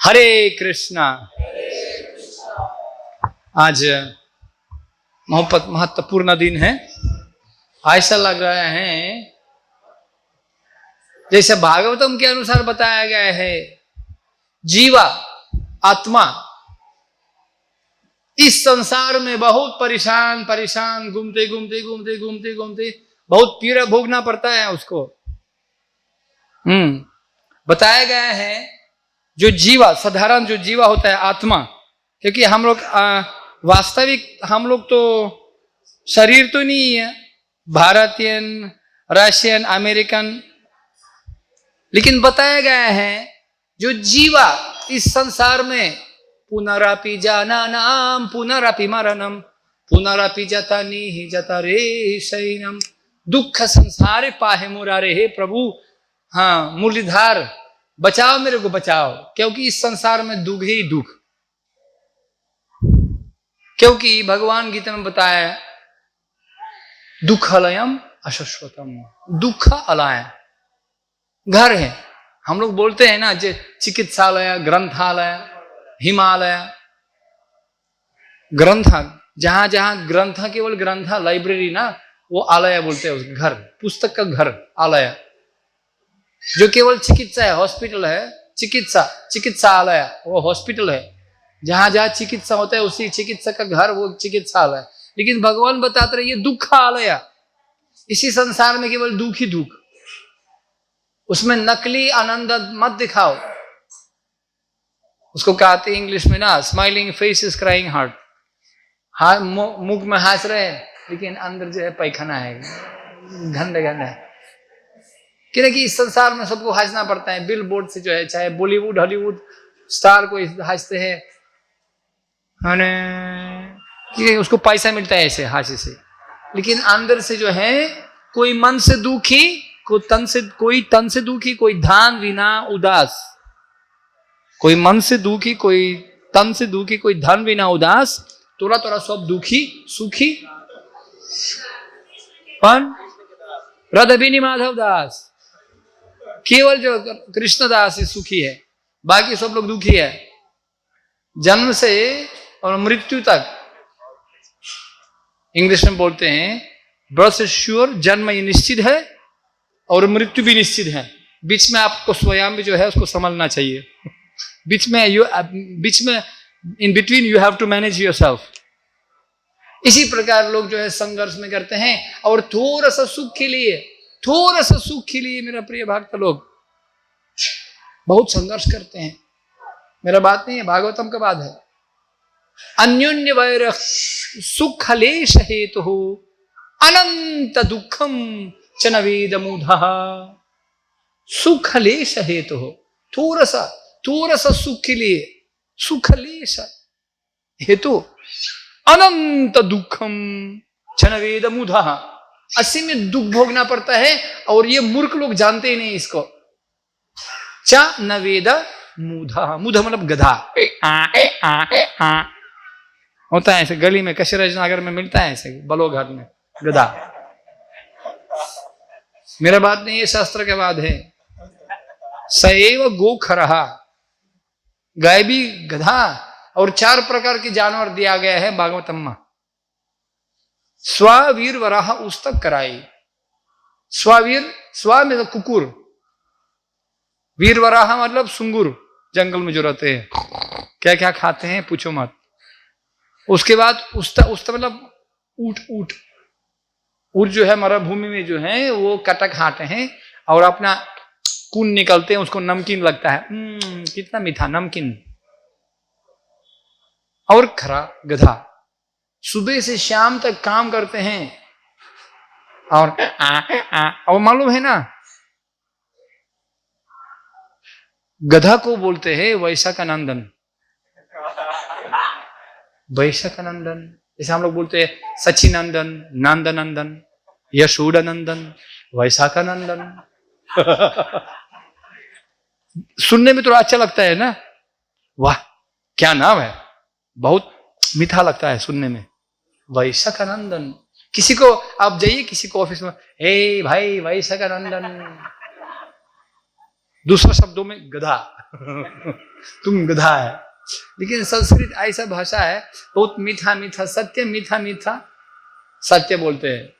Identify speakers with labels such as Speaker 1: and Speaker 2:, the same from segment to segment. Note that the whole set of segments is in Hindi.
Speaker 1: हरे कृष्णा। आज महत्वपूर्ण दिन है। ऐसा लग रहा है जैसे भागवतम के अनुसार बताया गया है, जीवा आत्मा इस संसार में बहुत परेशान परेशान घूमते घूमते घूमते घूमते घूमते बहुत पीड़ा भोगना पड़ता है उसको। बताया गया है जो जीवा, साधारण जो जीवा होता है आत्मा, क्योंकि हम लोग वास्तविक हम लोग तो शरीर तो नहीं है, भारतीयन, रशियन, अमेरिकन, लेकिन बताया गया है जो जीवा इस संसार में पुनरापि जानानाम पुनरापि मरणम पुनरापि जता नी जता रे शैनम दुख संसारे पाहे मुरारे। हे प्रभु, हाँ मुरलीधर बचाओ, मेरे को बचाओ, क्योंकि इस संसार में दुख ही दुख। क्योंकि भगवान गीता में बताया दुख अलयम अशाश्वतम, दुख अलय घर है। हम लोग बोलते हैं ना, जो चिकित्सालय, ग्रंथालय, हिमालय, ग्रंथ, जहां जहां ग्रंथ, केवल ग्रंथ लाइब्रेरी ना, वो आलय बोलते हैं उस घर, पुस्तक का घर आलय। जो केवल चिकित्सा है, हॉस्पिटल है, चिकित्सालय वो हॉस्पिटल है। जहां जहां चिकित्सा होता है उसी चिकित्सा का घर वो चिकित्सालय। लेकिन भगवान बताते रहे ये दुख आलय, इसी संसार में केवल दुख ही दुख, उसमें नकली आनंद मत दिखाओ। उसको कहते इंग्लिश में ना, smiling face is crying heart. हाँ, मुख में हंस रहे हैं लेकिन अंदर जो है पैखाना है, गंदे गंदे। क्योंकि इस संसार में सबको हंसना पड़ता है। बिल बोर्ड से जो है, चाहे बॉलीवुड हॉलीवुड स्टार को हंसते हैं, कि उसको पैसा मिलता है ऐसे हास्य से, लेकिन अंदर से जो है कोई मन से दुखी, कोई तन से दुखी, कोई ध्यान विना उदास। कोई मन से दुखी, कोई तन से दुखी, कोई धन विना उदास, थोड़ा थोड़ा सब दुखी सुखी। कौन? रदभिनी माधव दास। केवल जो कृष्णदास ही सुखी है, बाकी सब लोग दुखी है। जन्म से और मृत्यु तक, इंग्लिश में बोलते हैं बर्थ इज श्योर, जन्म ये निश्चित है और मृत्यु भी निश्चित है। बीच में आपको स्वयं भी जो है उसको समझना चाहिए। बीच में in between you have to manage yourself. इसी प्रकार लोग जो है संघर्ष में करते हैं और थोड़ा सा सुख के लिए मेरा प्रिय भक्त लोग बहुत संघर्ष करते हैं। मेरा बात नहीं है, भागवतम का बात है। अन्योन्य वैर सुख लेश हेतु अनंत दुखम च न वेद मूढ़। सुख लेश हेतु, थोड़ा सा सुख के लिए, सुख लेश हेतु अनंत दुखम च न वेद मूढ़। अस्सी में दुख भोगना पड़ता है और ये मूर्ख लोग जानते ही नहीं इसको। च न वेद मूढ़, मूढ़ मतलब गधा होता है ऐसे, गली में कशिराज नगर में मिलता है ऐसे, बलोघाट में गधा। मेरा बात नहीं, ये शास्त्र के बाद है। सएव गो खरहा, गाय भी गधा, और 4 प्रकार के जानवर दिया गया है भागवतम में। स्वावीर वराह उस्तक कराई। स्वावीर, स्वा में तो कुकुर, वीर वराह मतलब सुंगुर, जंगल में जो रहते हैं, क्या क्या खाते हैं पूछो मत। उसके बाद उस्ता मतलब ऊट जो है मरुभूमि में जो है वो कटक खाते हैं और अपना खून निकलते हैं, उसको नमकीन लगता है, कितना मीठा नमकीन। और खरा गधा सुबह से शाम तक काम करते हैं और मालूम है ना, गधा को बोलते हैं वैशाखानंदन। वैशाखानंदन, जैसे हम लोग बोलते हैं सचिनंदन, नंदनंदन, यशोदानंदन, वैशाखानंदन। सुनने में थोड़ा अच्छा लगता है ना, वाह क्या नाम है, बहुत मीठा लगता है सुनने में, वैशाखानंदन। किसी को आप जाइए, किसी को ऑफिस में, हे भाई वैशाखानंदन, दूसरा शब्दों में गधा तुम गधा है। लेकिन संस्कृत ऐसा भाषा है, बहुत मीठा मीठा सत्य, मीठा मीठा सत्य बोलते हैं।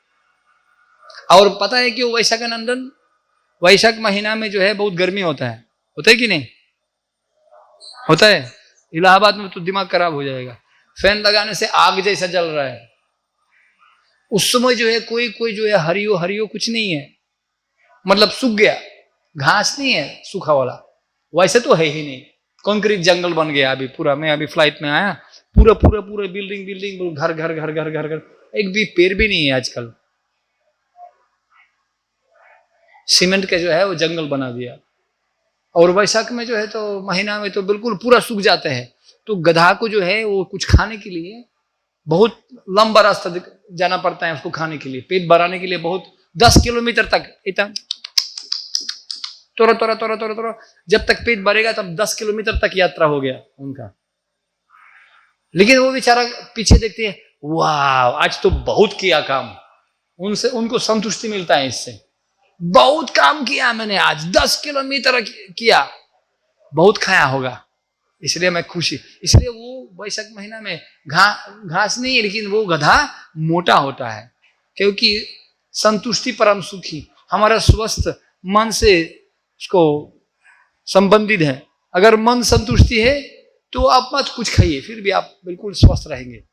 Speaker 1: और पता है कि वो वैशाख नंदन, वैशाख महीना में जो है बहुत गर्मी होता है कि नहीं होता है? इलाहाबाद में तो दिमाग खराब हो जाएगा, फैन लगाने से आग जैसा जल रहा है। उस समय जो है कोई कोई जो है हरियो हरियो कुछ नहीं है, मतलब सूख गया, घास नहीं है सूखा वाला, वैसे तो है ही नहीं, कंक्रीट जंगल बन गया अभी पूरा। मैं अभी फ्लाइट में आया, पूरा पूरा पूरा बिल्डिंग बिल्डिंग, घर घर घर घर घर घर, एक भी पेड़ भी नहीं है आजकल। सीमेंट का जो है वो जंगल बना दिया। और वैशाख में जो है तो महीना में तो बिल्कुल पूरा सूख जाते हैं। तो गधा को जो है वो कुछ खाने के लिए बहुत लंबा रास्ता जाना पड़ता है उसको खाने के लिए, पेट भराने के लिए बहुत 10 किलोमीटर तक इतना तोरा तोरा तोरा तोरा तोरा, जब तक पेट भरेगा तब 10 किलोमीटर तक यात्रा हो गया उनका। लेकिन वो बेचारा पीछे देखते हैं, वाह आज तो बहुत किया काम, उनसे उनको संतुष्टि मिलता है इससे, बहुत काम किया मैंने आज, 10 किलोमीटर किया, बहुत खाया होगा, इसलिए मैं खुशी। इसलिए वो वैशाख महीना में घास नहीं है, लेकिन वो गधा मोटा होता है, क्योंकि संतुष्टि परम सुखी, हमारा स्वस्थ मन से उसको संबंधित है। अगर मन संतुष्टि है तो आप मत कुछ खाइए, फिर भी आप बिल्कुल स्वस्थ रहेंगे।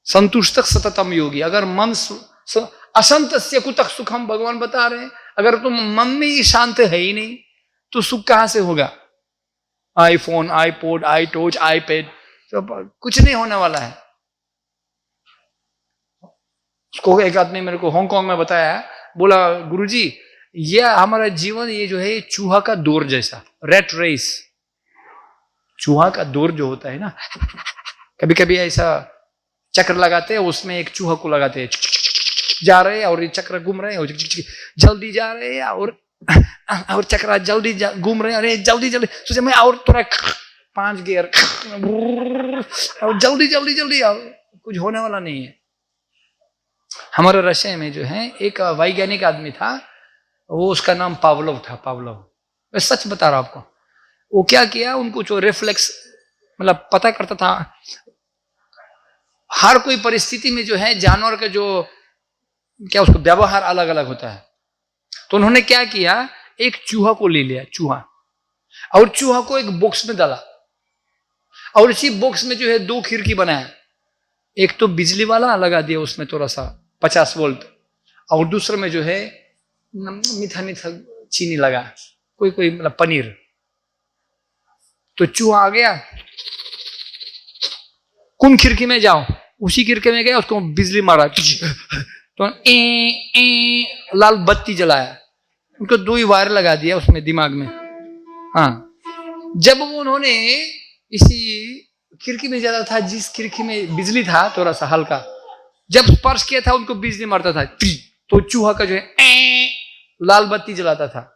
Speaker 1: संतुष्टक सततम योगी। अगर मन असंतस्य कुतः सुखम, भगवान बता रहे हैं, अगर तुम मन में ही शांत है ही नहीं तो सुख कहां से होगा? आईफोन, आईपॉड, आईटॉर्च, आईपैड, तो कुछ नहीं होने वाला है। उसको एक आदमी मेरे को हांगकांग में बताया, बोला गुरुजी ये हमारा जीवन ये जो है चूहा का दौर जैसा, रैट रेस, चूहा का दौर जो होता है ना, कभी कभी ऐसा चक्र लगाते हैं, उसमें एक चूहा को लगाते हैं, जा रहे हैं और ये चक्र घूम रहे हैं, जल्दी जा रहे हैं और चक्र जल्दी घूम रहे हैं, अरे जल्दी जल्दी, सोचे मैं और थोड़ा 5 गियर और जल्दी जल्दी जल्दी, कुछ होने वाला नहीं है। हमारे रशिया में जो है एक वैज्ञानिक आदमी था, वो उसका नाम पावलोव था, पावलोव। मैं सच बता रहा हूं आपको, वो क्या किया, उनको जो रिफ्लेक्स मतलब पता करता था हर कोई परिस्थिति में जो है जानवर का जो क्या उसको व्यवहार अलग अलग होता है। तो उन्होंने क्या किया, एक चूहा को ले लिया, चूहा, और चूहा को एक बॉक्स में डाला, और इसी बॉक्स में जो है 2 खिड़की बनाया, एक तो बिजली वाला लगा दिया उसमें थोड़ा सा 50 वोल्ट, और दूसरे में जो है मीठा मीठा चीनी लगा, कोई कोई मतलब पनीर। तो चूहा आ गया, कौन खिड़की में जाओ, उसी खिड़की में गया, उसको बिजली मारा तो लाल बत्ती जलाया, उनको 2 ही वायर लगा दिया उसमें दिमाग में। हाँ, जब वो उन्होंने इसी खिड़की में जाता था जिस खिड़की में बिजली था थोड़ा सा हल्का, जब स्पर्श किया था उनको बिजली मारता था, तो चूहा का जो है लाल बत्ती जलाता था।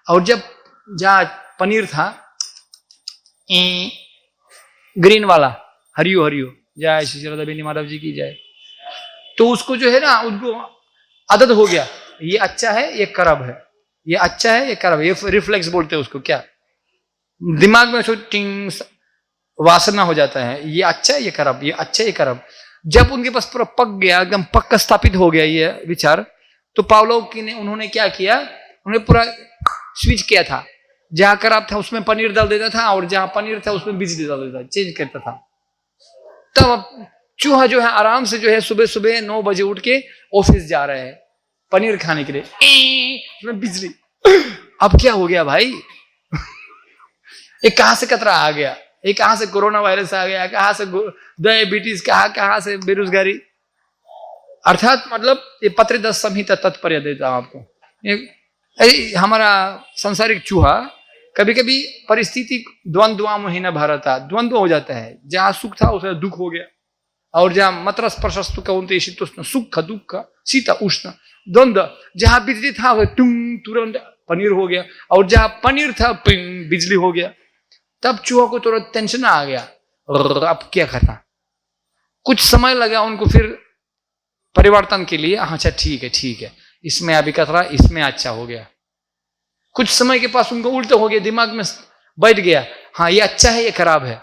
Speaker 1: और जब जहां पनीर था ग्रीन वाला, हरियो हरियो, जय श्री राधा बेनी माधव जी की जय, तो उसको जो है ना उनको आदत हो गया, ये अच्छा है ये खराब है, ये अच्छा है ये खराब है, ये रिफ्लेक्स बोलते हैं उसको, क्या दिमाग में टिंग वासना हो जाता है, ये अच्छा है ये खराब, ये अच्छा है ये खराब। जब उनके पास पूरा पक गया, एकदम पक्का स्थापित हो गया ये विचार, तो पावलोव की ने उन्होंने क्या किया, उन्होंने पूरा स्विच किया था, जहां खराब था उसमें पनीर डाल देता था, और जहां पनीर था उसमें बिजली डाल देता था, चेंज करता था। तब चूहा जो है आराम से जो है सुबह सुबह 9 बजे उठ के ऑफिस जा रहे हैं पनीर खाने के लिए, उसमें बिजली। अब क्या हो गया भाई ये कहां से खतरा आ गया, ये कहां से कोरोना वायरस आ गया, कहां से डायबिटीज, कहां से बेरोजगारी। अर्थात मतलब ये पत्रिदस संहिता तात्पर्य देता हूं आपको। हमारा संसारिक चूहा कभी कभी परिस्थिति द्वंद्वा महीना भरता, द्वंद्व हो जाता है, जहां सुख था उसमें दुख हो गया, और जहां मत्रस प्रशस्तु कौन्तेय शीतोष्ण, सुख दुख शीत उष्ण द्वंद्व, जहां बिजली था तुरंत पनीर हो गया, और जहां पनीर था बिजली हो गया। तब चूहा को थोड़ा टेंशन आ गया, अब क्या करना। कुछ समय लगा उनको फिर परिवर्तन के लिए, अच्छा ठीक है इसमें अभी खतरा, इसमें अच्छा हो गया। कुछ समय के पास उनको उल्टा हो गया, दिमाग में बैठ गया, हाँ ये अच्छा है ये खराब है।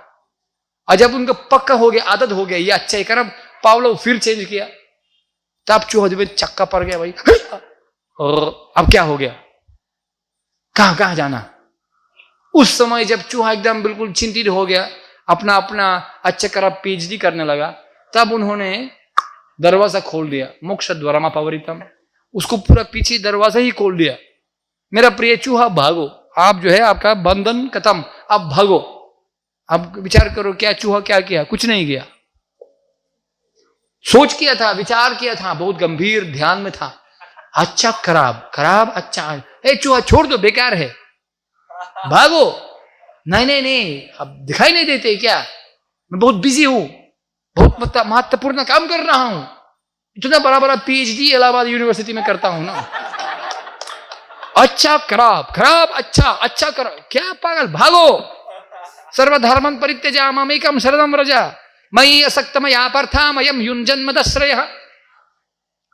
Speaker 1: और जब उनको पक्का हो गया, आदत हो गया, ये अच्छा है खराब, पावलो फिर चेंज किया, तब चूहा में चक्का पड़ गया भाई। और अब क्या हो गया, कहां कहां जाना। उस समय जब चूहा एकदम बिल्कुल चिंतित हो गया, अपना अपना अच्छा खराब पीएचडी करने लगा, तब उन्होंने दरवाजा खोल दिया, मोक्ष द्वारमा पावरितम, उसको पूरा पीछे दरवाजा ही खोल दिया। मेरा प्रिय चूहा भागो, आप जो है आपका बंधन खत्म, आप भागो। अब विचार करो क्या चूहा क्या किया, कुछ नहीं किया, सोच किया था, विचार किया था, बहुत गंभीर ध्यान में था, अच्छा खराब, खराब अच्छा, ए चूहा छोड़ दो बेकार है, भागो। नहीं नहीं नहीं, अब दिखाई नहीं देते क्या, मैं बहुत बिजी हूं, बहुत महत्वपूर्ण काम कर रहा हूं, इतना बड़ा बड़ा पीएचडी इलाहाबाद यूनिवर्सिटी में करता हूं ना। अच्छा खराब, खराब अच्छा, अच्छा खराब, क्या पागल, भागो। सर्वधर्मं परित्यज्य मामेकं शरणं व्रज मयि असक्तमया पार्थामयं युञ्जन्मदश्रयः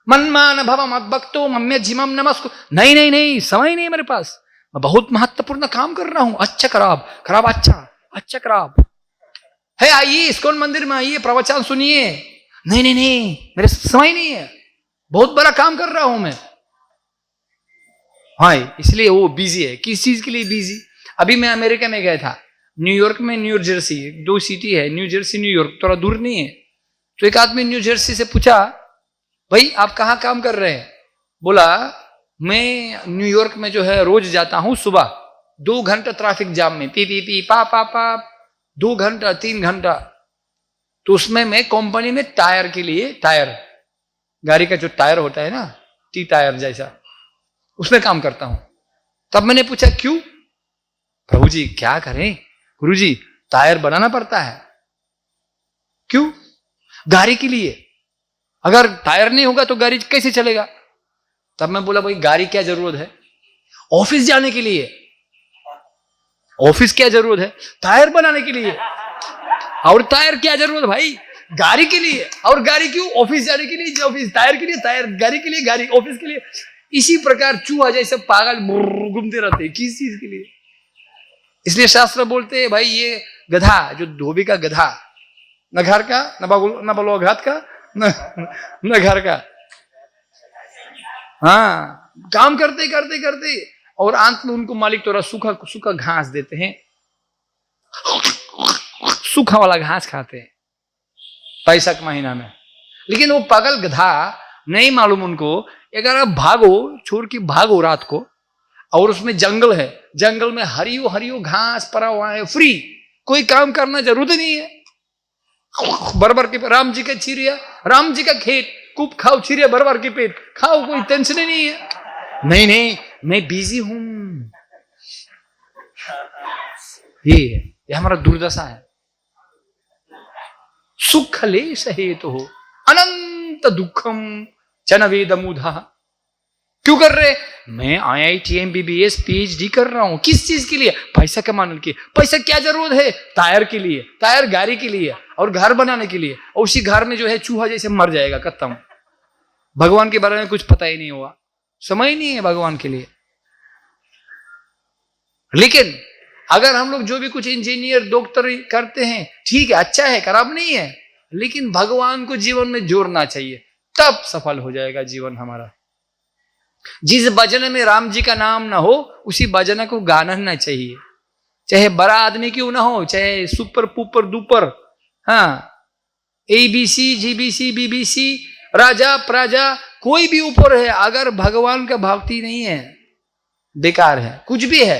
Speaker 1: मन्मान भव मद्भक्तो मम्यजिमं नमस्कु। नहीं नहीं नहीं, समय नहीं मेरे पास, मैं बहुत महत्वपूर्ण काम कर रहा हूं। अच्छा खराब, खराब अच्छा, अच्छा खराब है, आइए इस्कॉन मंदिर में आइए, प्रवचन सुनिए। नहीं नहीं नहीं, मेरे समय नहीं है, बहुत बड़ा काम कर रहा हूं मैं। हाँ, इसलिए वो बिजी है। किस चीज के लिए बिजी? अभी मैं अमेरिका में गया था, न्यूयॉर्क में न्यू जर्सी, दो सिटी है, न्यू जर्सी न्यूयॉर्क, थोड़ा दूर नहीं है। तो एक आदमी न्यू जर्सी से पूछा, भाई आप कहाँ काम कर रहे हैं? बोला मैं न्यूयॉर्क में जो है रोज जाता हूं सुबह 2 घंटा ट्रैफिक जाम में, पी पी पी पा पा पा, 2 घंटा 3 घंटा, तो उसमें मैं कंपनी में टायर के लिए, टायर गाड़ी का जो टायर होता है ना, टी टायर जैसा, उसमें काम करता हूं। तब मैंने पूछा क्यों? प्रभु जी क्या करें, गुरु जी टायर बनाना पड़ता है। क्यों? गाड़ी के लिए, अगर टायर नहीं होगा तो गाड़ी कैसे चलेगा? तब मैं बोला भाई गाड़ी क्या जरूरत है? ऑफिस जाने के लिए। ऑफिस क्या जरूरत है? टायर बनाने के लिए। और टायर क्या जरूरत है भाई? गाड़ी के लिए। और गाड़ी क्यों? ऑफिस जाने के लिए, ऑफिस टायर के लिए, टायर गाड़ी के लिए, गाड़ी ऑफिस के लिए। इसी प्रकार चूहा जैसे पागल घूमते रहते हैं, किस चीज के लिए? इसलिए शास्त्र बोलते हैं भाई ये गधा, जो धोबी का गधा, न घर का, न बलोघात का, न घर का, हाँ काम करते करते करते, और अंत में उनको मालिक थोड़ा सूखा सूखा घास देते हैं, सूखा वाला घास खाते हैं पैसक महीना में। लेकिन वो पागल गधा नहीं मालूम उनको, अगर आप भागो, छोड़ के भागो रात को, और उसमें जंगल है, जंगल में हरियो हरियो घास पड़ा हुआ है, फ्री, कोई काम करना जरूरत नहीं है। बरबर के राम जी का चिड़िया, राम जी का खेत, खूब खाओ चिड़िया, बरबर के पेट खाओ, कोई टेंशन ही नहीं है। नहीं नहीं मैं बिजी हूं, ये हमारा दुर्दशा है। सुख लेश हेतु हो अनंत दुखम चनवेदमुधा। क्यों कर रहे? मैं IIT MBBS PhD कर रहा हूं, किस चीज के लिए? पैसा कमाने के लिए। पैसा क्या जरूरत है? टायर के लिए, टायर गाड़ी के लिए, और घर बनाने के लिए। और उसी घर में जो है चूहा जैसे मर जाएगा, खत्म। भगवान के बारे में कुछ पता ही नहीं हुआ, समय ही नहीं है भगवान के लिए। लेकिन अगर हम लोग जो भी कुछ इंजीनियर डॉक्टर करते हैं, ठीक है, अच्छा है, खराब नहीं है, लेकिन भगवान को जीवन में जोड़ना चाहिए, तब सफल हो जाएगा जीवन हमारा। जिस भजन में राम जी का नाम ना हो, उसी भजन को गाना ना चाहिए, चाहे बड़ा आदमी क्यों ना हो, चाहे सुपर पुपर दुपर, हाँ ABC GBC BBC राजा प्रजा कोई भी ऊपर है, अगर भगवान का भक्ति नहीं है, बेकार है, कुछ भी है।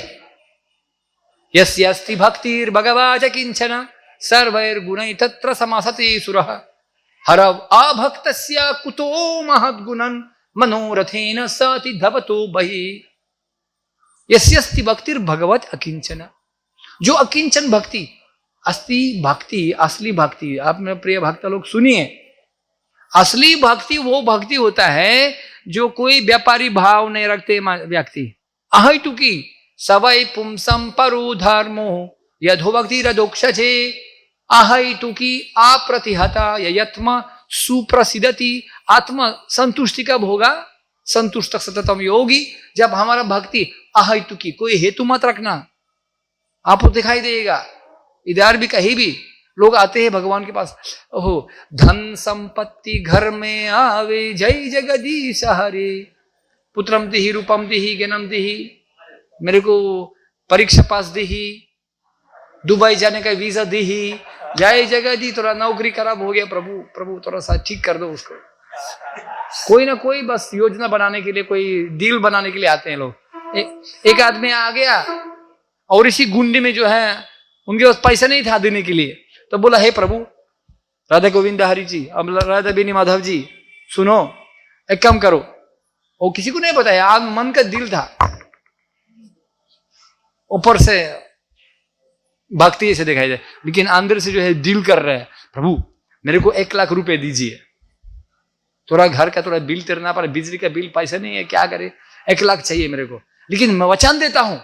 Speaker 1: यस्यास्ति भक्तिर् भगवाज किंचन सर्वैर्गुणैः तत्र समासते सुरः हरव अभक्तस्य कुतो महद्गुणन् मनोरथेन सति धवतो बहि। यस्यास्ति भक्तिर् भगवत अकिंचन, जो अकिंचन भक्ति, अस्ति भक्ति, असली भक्ति, आप मेरे प्रिय भक्त लोग सुनिए, असली भक्ति वो भक्ति होता है जो कोई व्यापारी भाव नहीं रखते व्यक्ति। अहैतुकी सवै पुंसम परो धर्मो यथो भक्ति रदोक्षजे अहैतुकी अप्रतिहता यत्म सुप्रसिद्धति। आत्म संतुष्टि कब होगा? संतुष्ट सततम योगी। जब हमारा भक्ति अहेतु की, कोई हेतु मत रखना, आपको दिखाई देगा इधर भी कहीं भी लोग आते हैं भगवान के पास, ओहो धन संपत्ति घर में आवे, जय जगदीश हरे, पुत्रम दिही रूपम दिही ज्ञानम दिही, मेरे को परीक्षा पास दिही, दुबई जाने का वीजा दिही, जय जगदी, थोड़ा नौकरी खराब हो गया, प्रभु प्रभु थोड़ा सा ठीक कर दो उसको। कोई ना कोई बस योजना बनाने के लिए, कोई डील बनाने के लिए आते हैं लोग। एक आदमी आ गया और इसी गुंडी में जो है उनके पास पैसा नहीं था देने के लिए, तो बोला हे प्रभु राधा गोविंद हरि जी, अब राधा बेनी माधव जी सुनो, एक काम करो, वो किसी को नहीं बताया, आज मन का दिल था, ऊपर से भक्ति ऐसे दिखाई दे, लेकिन अंदर से जो है डील कर रहे हैं, प्रभु मेरे को 1 लाख रुपए दीजिए, थोड़ा घर का थोड़ा बिल तिरना पर, बिजली का बिल पैसा नहीं है, क्या करे, 1 लाख चाहिए मेरे को, लेकिन मैं वचन देता हूं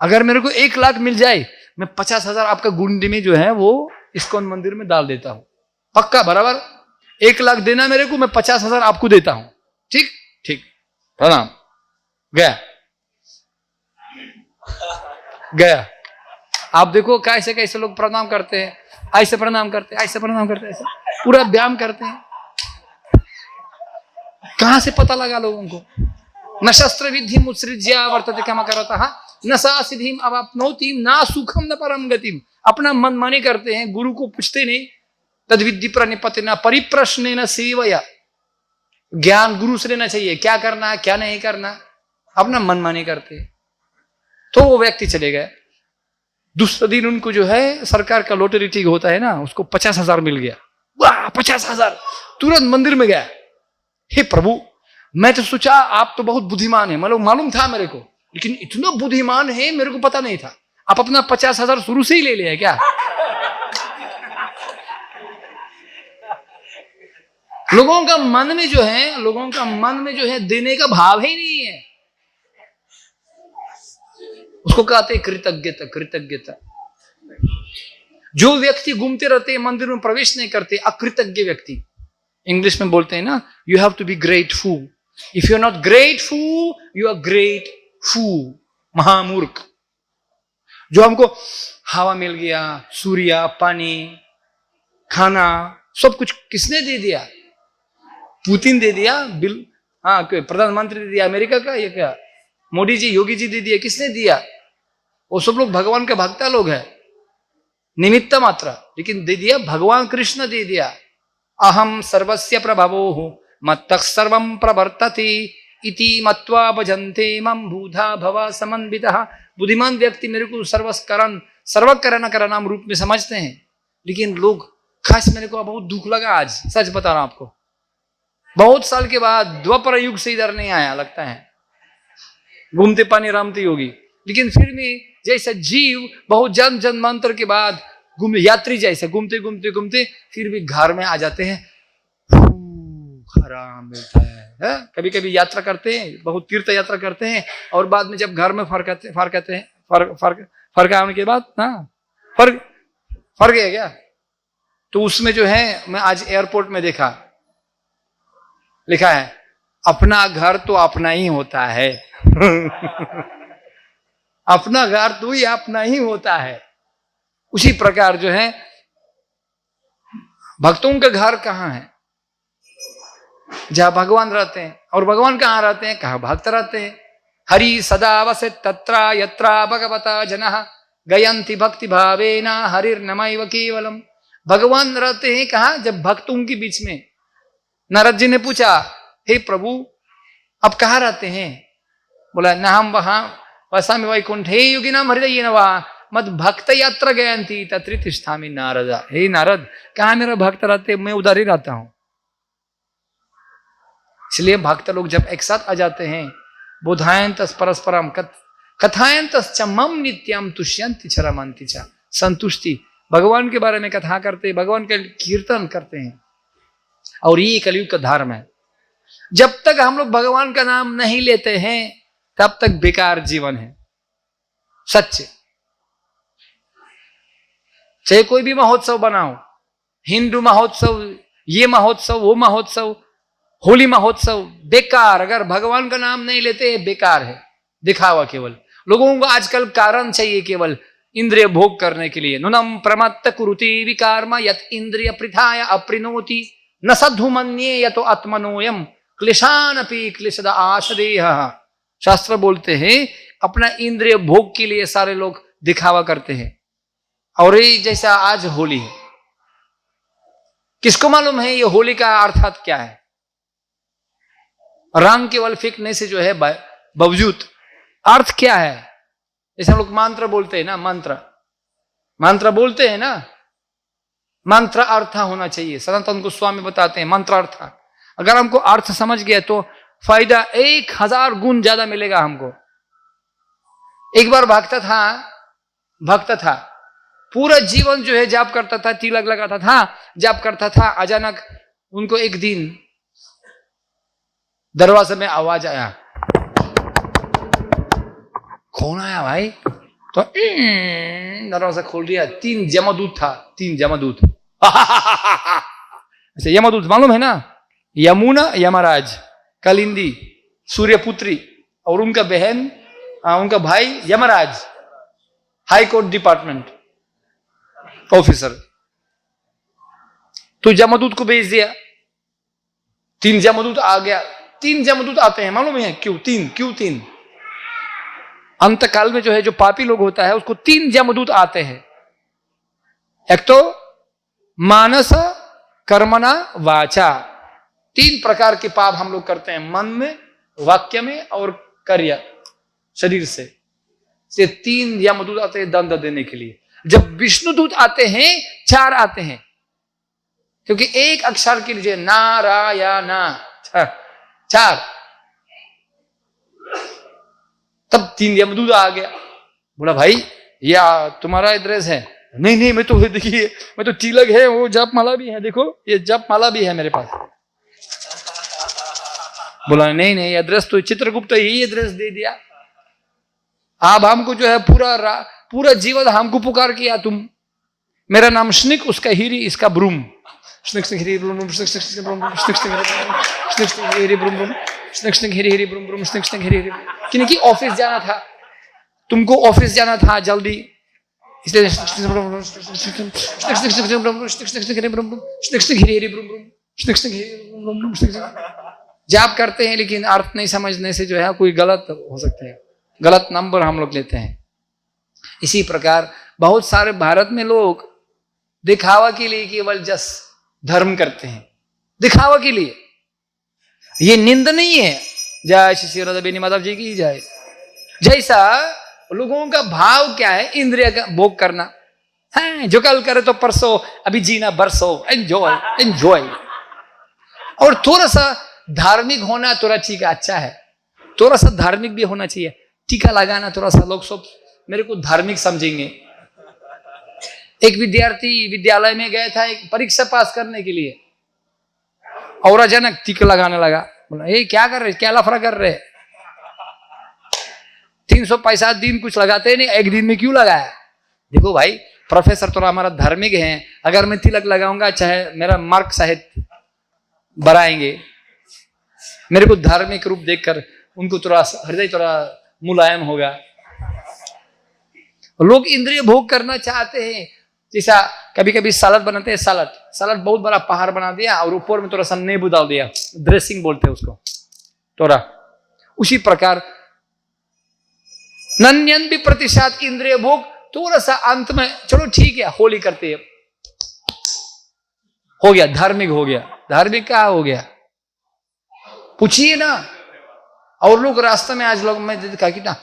Speaker 1: अगर मेरे को 1 लाख मिल जाए, मैं 50,000 आपका गुंडी में जो है वो इस्कॉन मंदिर में डाल देता हूं, पक्का बराबर, 1 लाख देना मेरे को, मैं 50,000 आपको देता हूं, ठीक ठीक, प्रणाम, गया गया। आप देखो कैसे कैसे लोग प्रणाम करते हैं, ऐसे प्रणाम करते हैं, ऐसे प्रणाम करते हैं, ऐसे पूरा व्यायाम करते हैं। कहां से पता लगा लोगों को? न शस्त्र विधि मुत्सृज्या वर्तते कम करता, न सा सिद्धिम अवाप्नोतिम, ना सुखम न परम गतिम। अपना मन माने करते हैं, गुरु को पूछते नहीं। तद विद्धि प्रणिपति न परिप्रश्न न सेवया, ज्ञान गुरु से लेना चाहिए, क्या करना है क्या नहीं करना, अपना मन माने करते हैं। तो वो व्यक्ति चले गए, दूसरे दिन उनको जो है सरकार का लॉटरी टिकट होता है ना, उसको 50,000 मिल गया। वाह 50,000, तुरंत मंदिर में गया, हे प्रभु मैं तो सोचा आप तो बहुत बुद्धिमान है, मतलब मालूम था मेरे को, लेकिन इतना बुद्धिमान है मेरे को पता नहीं था, आप अपना 50,000 शुरू से ही ले लिया क्या? लोगों का मन में जो है देने का भाव ही नहीं है, उसको कहते कृतज्ञता। कृतज्ञता, जो व्यक्ति घूमते रहते हैं मंदिर में प्रवेश नहीं करते, अकृतज्ञ व्यक्ति, इंग्लिश में बोलते हैं ना, you have to be grateful, if you are not grateful you are great fool, महामूर्ख। जो हमको हवा मिल गया, सूर्य, पानी, खाना, सब कुछ किसने दे दिया? पुतिन दे दिया, बिल हाँ प्रधानमंत्री दे दिया अमेरिका का, ये क्या मोदी जी योगी जी दे दिया, किसने दिया? वो सब लोग भगवान के भक्ता लोग हैं, निमित्त मात्र, लेकिन दे दिया भगवान कृष्ण दे दिया। अहम सर्वस्य प्रभवो मत्तः सर्वं प्रवर्तते इति मत्वा भजन्ते मम भूधा भव समन्वितः। बुद्धिमान व्यक्ति मेरे को सर्वकरण नाम रूप में समझते हैं, लेकिन लोग खास, मेरे को बहुत दुख लगा आज, सच बता रहा हूं आपको, बहुत साल के बाद द्वापर युग से इधर नहीं आया लगता है, घूमते पानी रामते योगी, लेकिन फिर भी जैसा जीव बहुत जन्मांतर के बाद यात्री जैसे घूमते घूमते घूमते फिर भी घर में आ जाते हैं, आराम मिलता है। कभी कभी यात्रा करते हैं, बहुत तीर्थ यात्रा करते हैं, और बाद में जब घर में फर्क आने के बाद ना फर्क है क्या, तो उसमें जो है मैं आज एयरपोर्ट में देखा, लिखा है अपना घर तो अपना ही होता है। अपना घर तो ही अपना ही होता है। उसी प्रकार जो है भक्तों का घर कहां है? जहां भगवान रहते हैं। और भगवान कहां रहते हैं? कहां भक्त रहते हैं। हरि सदा वसे तत्रा यत्रा भगवता जनः गयंति भक्ति भावेना हरिर्नमैव केवलम। भगवान रहते हैं कहां? जब भक्तों के बीच में। नारद जी ने पूछा, हे प्रभु अब कहां रहते हैं? बोला न हम वहां वसामि वैकुंठे योगिनाम हृदय नवा मद भक्त यात्रा गयंती तत्र तिष्ठामि नारदा। हे नारद, कहां मेरा भक्त रहते? मैं उधर ही रहता हूं। इसलिए भक्त लोग जब एक साथ आ जाते हैं, बोधायंतस परस्परम कथायंतस मम नित्यम तुष्यंति च रमन्ति च। संतुष्टि, भगवान के बारे में कथा करते हैं, भगवान का कीर्तन करते हैं, और ये कलयुग का धर्म है। जब तक हम लोग भगवान का नाम नहीं लेते हैं तब तक बेकार जीवन है, सच्चे। चाहे कोई भी महोत्सव बनाओ, हिंदू महोत्सव, ये महोत्सव वो महोत्सव, होली महोत्सव बेकार, अगर भगवान का नाम नहीं लेते बेकार है, दिखावा केवल। लोगों को आजकल कारण चाहिए केवल इंद्रिय भोग करने के लिए। नुनम प्रमत्त कुरुति विकार्म यत इंद्रिय प्रथाय अप्रिनोति न सद्धु मन्ये यतो आत्मनोयम क्लेशानपि क्लेशद आशदेह। शास्त्र बोलते हैं अपना इंद्रिय भोग के लिए सारे लोग दिखावा करते हैं। और ये जैसा आज होली है, किसको मालूम है ये होली का अर्थात क्या है? रंग केवल फेंकने से जो है बावजूद अर्थ क्या है? जैसे हम लोग मंत्र बोलते हैं ना, मंत्र बोलते हैं ना, मंत्र अर्थ होना चाहिए। सनातन गोस्वामी बताते हैं मंत्र अर्थ। अगर हमको अर्थ समझ गया तो फायदा 1000 गुण ज्यादा मिलेगा हमको। एक बार भक्त था पूरा जीवन जो है जाप करता था, तिलक लगाता था, जाप करता था। अचानक उनको एक दिन दरवाजे में आवाज आया, कौन आया भाई? तो दरवाजा खोल दिया, 3 यमदूत था, 3 यमदूत। ऐसे यमदूत मालूम है ना, यमुना यमराज, कलिंदी सूर्यपुत्री और उनका बहन उनका भाई Yamraj, high court department officer. तो यमदूत को भेज दिया, 3 यमदूत आ गया। 3 यमदूत आते हैं, मालूम है क्यों 3? अंतकाल में जो है जो पापी लोग होता है उसको 3 यमदूत आते हैं। एक तो मानस कर्मणा वाचा, 3 प्रकार के पाप हम लोग करते हैं, मन में, वाक्य में और कार्य शरीर से। 3 यमदूत आते हैं दंड देने के लिए। जब विष्णुदूत आते हैं 4 आते हैं, क्योंकि एक अक्षर के लिए नारायण 4। तब 3 यमदूत आ गया। बोला भाई ये तुम्हारा एड्रेस है? नहीं मैं तो देखिए मैं तो तिलक है, वो जप माला भी है, देखो ये जप माला भी है मेरे पास। बोला नहीं एड्रेस तो चित्रगुप्त ही एड्रेस दे दिया। आप हमको जो है पूरा जीवन हमको पुकार किया तुम। मेरा नाम स्निक, उसका हीरी, इसका ब्रूम। स्निक स्निक हीरी ब्रूम ब्रूम, स्निक स्निक ब्रूम ब्रूम, स्निक स्निक हीरी ब्रूम ब्रूम, स्निक स्निक हीरी ब्रूम ब्रूम, स्निक स्निक हीरी। क्योंकि ऑफिस जाना था, तुमको ऑफिस जाना था जल्दी, इसलिए जाप करते हैं, लेकिन अर्थ नहीं समझने से जो है कोई गलत हो सकते हैं, गलत नंबर हम लोग लेते हैं। इसी प्रकार बहुत सारे भारत में लोग दिखावा के लिए केवल जस धर्म करते हैं, दिखावा के लिए। ये निंद नहीं है। जय श्री श्री राधा बेनी माधव जी की जय। जैसा लोगों का भाव क्या है, इंद्रिय का भोग करना है, जो कल करे तो परसों, अभी जीना बरसों, एंजॉय। और थोड़ा सा धार्मिक होना थोड़ा ठीक है, अच्छा है, थोड़ा सा धार्मिक भी होना चाहिए। टीका लगाना थोड़ा सा, लोग सब मेरे को धार्मिक समझेंगे। एक विद्यार्थी विद्यालय में गया था एक परीक्षा पास करने के लिए, और अचानक टीका लगाने लगा। बोला ये क्या कर रहे, क्या लफड़ा कर रहे? 365 दिन कुछ लगाते नहीं, एक दिन में क्यों लगाया? देखो भाई प्रोफेसर थोड़ा हमारा धार्मिक है, अगर मैं तिलक लगाऊंगा चाहे मेरा मार्क साहित बढ़ाएंगे। मेरे को धार्मिक रूप देखकर उनको थोड़ा हृदय थोड़ा मुलायम होगा। लोग इंद्रिय भोग करना चाहते हैं। जैसा कभी कभी सलाद बनाते हैं, सलाद बहुत बड़ा पहाड़ बना दिया और ऊपर में थोड़ा सा नींबू डाल दिया, ड्रेसिंग बोलते हैं उसको थोड़ा। उसी प्रकार नन्यन भी प्रतिशत इंद्रिय भोग थोड़ा सा अंत में, चलो ठीक है होली करते हैं, हो गया धार्मिक, हो गया धार्मिक। क्या हो गया पूछिए ना। और लोग रास्ते में आज लोग मैं देखा कि ना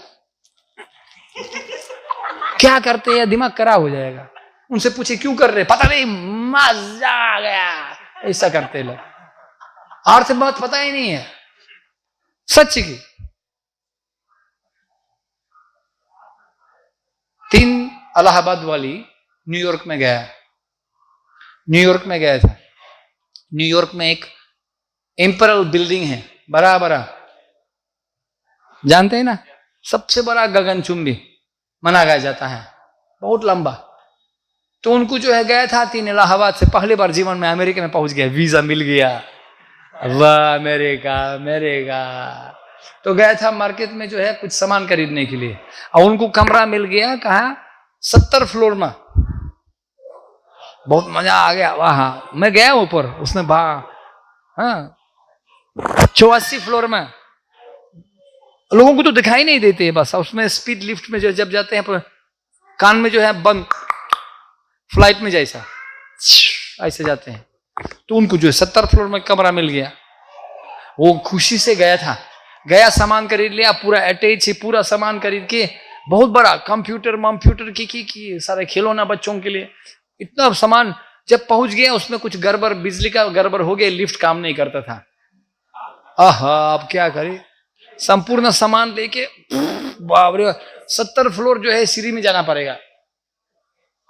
Speaker 1: क्या करते हैं, दिमाग खराब हो जाएगा। उनसे पूछे क्यों कर रहे, पता नहीं मजा आ गया, ऐसा करते लोग। अर्थ बात पता ही नहीं है सच की। 3 इलाहाबाद वाली न्यूयॉर्क में गया था। न्यूयॉर्क में एक एम्परल बिल्डिंग है, बड़ा जानते हैं ना, सबसे बड़ा गगनचुंबी माना गया जाता है, बहुत लंबा। तो उनको जो है गया था 3 इलाहाबाद से, पहली बार जीवन में अमेरिका में पहुंच गया, वीजा मिल गया। वाह मेरे का। तो गया था मार्केट में जो है कुछ सामान खरीदने के लिए, और उनको कमरा मिल गया कहाँ, 70 फ्लोर में। बहुत मजा आ गया वहां, मैं गया ऊपर, उसने हाँ 84 फ्लोर में। लोगों को तो दिखाई नहीं देते, बस उसमें स्पीड लिफ्ट में जो जब जाते हैं कान में जो है बंद, फ्लाइट में जैसा ऐसे जाते हैं। तो उनको जो 70 फ्लोर में कमरा मिल गया, वो खुशी से गया सामान खरीद लिया, पूरा अटैच ही पूरा सामान खरीद के, बहुत बड़ा कंप्यूटर की सारे खिलौना बच्चों के लिए, इतना सामान। जब पहुंच गया उसमें कुछ गड़बड़, बिजली का गड़बड़ हो गया, लिफ्ट काम नहीं करता था। अब क्या करे, संपूर्ण सामान लेके बाप रे 70 फ्लोर जो है सीढ़ी में जाना पड़ेगा।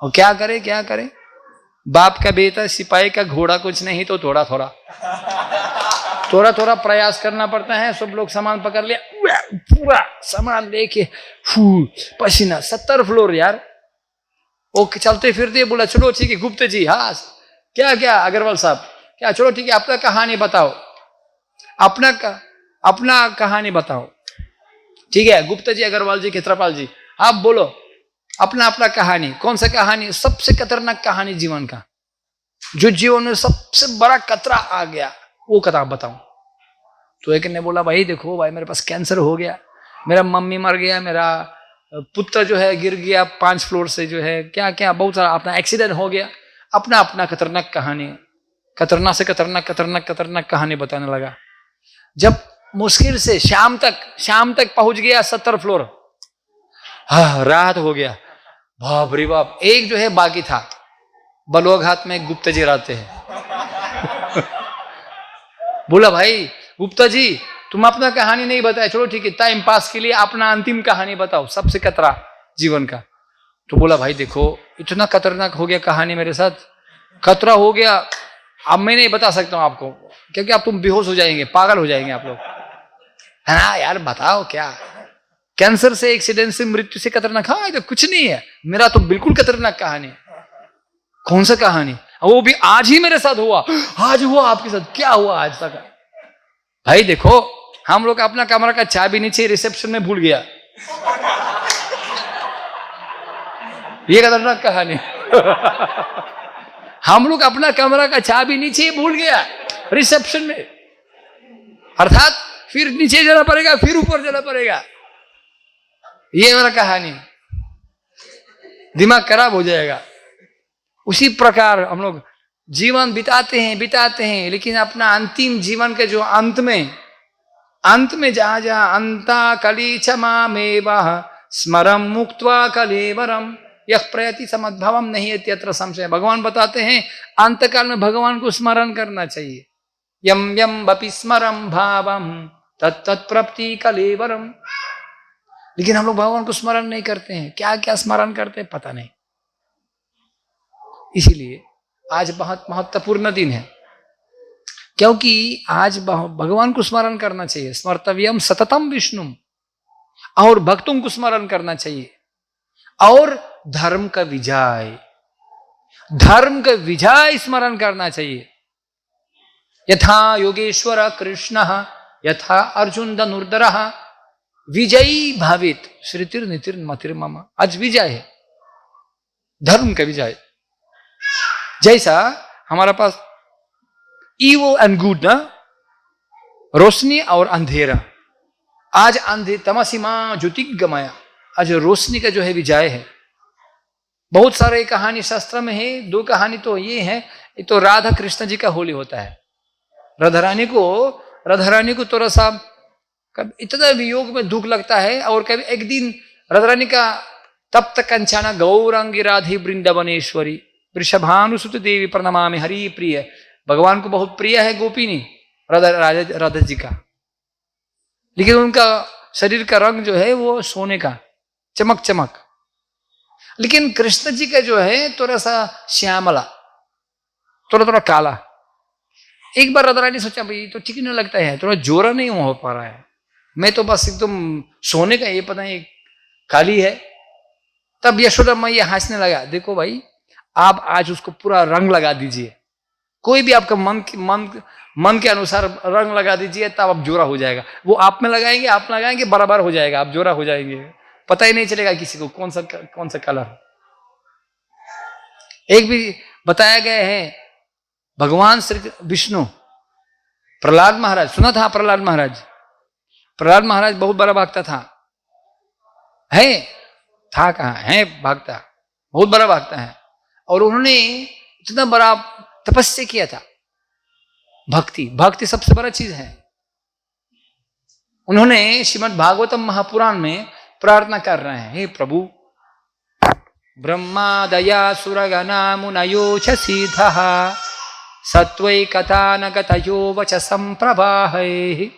Speaker 1: और क्या करे, बाप का बेटा सिपाही का घोड़ा कुछ नहीं, तो थोड़ा थोड़ा प्रयास करना पड़ता है। सब लोग सामान पकड़ लिया, पूरा सामान लेके पसीना, 70 फ्लोर यार। वो चलते फिरते बोला चलो ठीक है गुप्ता जी, हाँ क्या अग्रवाल साहब, क्या चलो ठीक है, आपका कहानी बताओ, अपना कहानी बताओ। ठीक है गुप्ता जी, अग्रवाल जी, क्षेत्रपाल जी, आप बोलो अपना कहानी। कौन सा कहानी? सबसे खतरनाक कहानी जीवन का, जो जीवन में सबसे बड़ा खतरा आ गया, वो कथा बताऊं। तो एक ने बोला भाई देखो भाई, मेरे पास कैंसर हो गया, मेरा मम्मी मर गया, मेरा पुत्र जो है गिर गया 5 फ्लोर से, जो है क्या बहुत सारा अपना एक्सीडेंट हो गया। अपना खतरनाक कहानी, खतरनाक से खतरनाक कहानी बताने लगा। जब मुश्किल से शाम तक पहुंच गया 70 फ्लोर, रात हो गया, बाप रे बाप। एक जो है बाकी था, बलुआघाट में गुप्ता जी रहते हैं। बोला भाई गुप्ता जी तुम अपना कहानी नहीं बताया, चलो ठीक है टाइम पास के लिए अपना अंतिम कहानी बताओ, सबसे खतरा जीवन का। तो बोला भाई देखो इतना खतरनाक हो गया कहानी मेरे साथ, खतरा हो गया, अब मैं नहीं बता सकता हूं आपको, क्योंकि अब तुम बेहोश हो जाएंगे, पागल हो जाएंगे आप लोग। है ना यार, बताओ क्या, कैंसर से, एक्सीडेंट से, मृत्यु से खतरनाक? हाँ ये तो कुछ नहीं है, मेरा तो बिल्कुल खतरनाक कहानी। कौन सा कहानी? वो भी आज ही मेरे साथ हुआ। आज हुआ आपके साथ? क्या हुआ आज तक? भाई देखो हम लोग अपना कमरा का चाबी नीचे रिसेप्शन में भूल गया। ये खतरनाक कहानी। हम लोग अपना कमरा का चाबी नीचे भूल गया रिसेप्शन में, अर्थात फिर नीचे जाना पड़ेगा, फिर ऊपर जाना पड़ेगा। ये मेरा कहानी, दिमाग खराब हो जाएगा। उसी प्रकार हम लोग जीवन बिताते हैं, लेकिन अपना अंतिम जीवन के जो अंत में जहां अंता कलीचमा में स्मरम मुक्त्वा कलेवरम यह प्रयति समद्भवम नहीं इत्यत्र संशय। भगवान बताते हैं अंतकाल में भगवान को स्मरण करना चाहिए। यम यम बपि स्मरम भावम तत्प्रप्ति कलेवरम। लेकिन हम लोग भगवान को स्मरण नहीं करते हैं, क्या स्मरण करते हैं पता नहीं। इसीलिए आज बहुत महत्वपूर्ण दिन है, क्योंकि आज भगवान को स्मरण करना चाहिए। स्मर्तव्यम सततम विष्णुम, और भक्तों को स्मरण करना चाहिए। और धर्म का विजय स्मरण करना चाहिए। यथा योगेश्वर कृष्ण यथा अर्जुन धनुर्धर विजयी भावित श्रुतिर नितिर मतिर मम। आज विजय है, धर्म का विजय। जैसा हमारा पास ईवो एंड गुड ना, रोशनी और अंधेरा। आज तमसीमा ज्योतिर्गमय, आज रोशनी का जो है विजय है। बहुत सारे कहानी शास्त्र में है, 2 कहानी तो ये है, ये तो राधा कृष्ण जी का होली होता है। राधा रानी को थोड़ा सा इतना वियोग में दुख लगता है, और कभी एक दिन राधा रानी का तप्त कंचना गौरांगी राधे वृंदावनेश्वरी वृषभानुसुत देवी प्रणमामि हरि प्रिय। भगवान को बहुत प्रिय है गोपिनी राधा जी का, लेकिन उनका शरीर का रंग जो है वो सोने का चमक, लेकिन कृष्ण जी का जो है थोड़ा सा श्यामला, थोड़ा काला। एक बार राधा रानी सोचा भाई तो ठीक नहीं लगता है, थोड़ा जोरा नहीं हो पा रहा है, मैं तो बस एकदम सोने का, ये पता नहीं काली है। तब यशोदा मैया हंसने लगा, देखो भाई आप आज उसको पूरा रंग लगा दीजिए, कोई भी आपका मन के अनुसार रंग लगा दीजिए, तब आप जोरा हो जाएगा। वो आप में लगाएंगे, आप लगाएंगे, बराबर हो जाएगा, आप जोरा हो जाएंगे, पता ही नहीं चलेगा किसी को कौन सा कलर। एक भी बताया गया है, भगवान श्री विष्णु प्रहलाद महाराज, सुना था प्रहलाद महाराज? प्रहलाद महाराज बहुत बड़ा भक्त था कहाँ है भक्त, बहुत बड़ा भक्त है। और उन्होंने इतना बड़ा तपस्या किया था। भक्ति सबसे बड़ा चीज है। उन्होंने श्रीमद् भागवतम महापुराण में प्रार्थना कर रहे हैं, हे प्रभु, ब्रह्मादया सुरगणा मुनयो च सिद्धः सत्वैकतानगतयो वचसं प्रवाहैः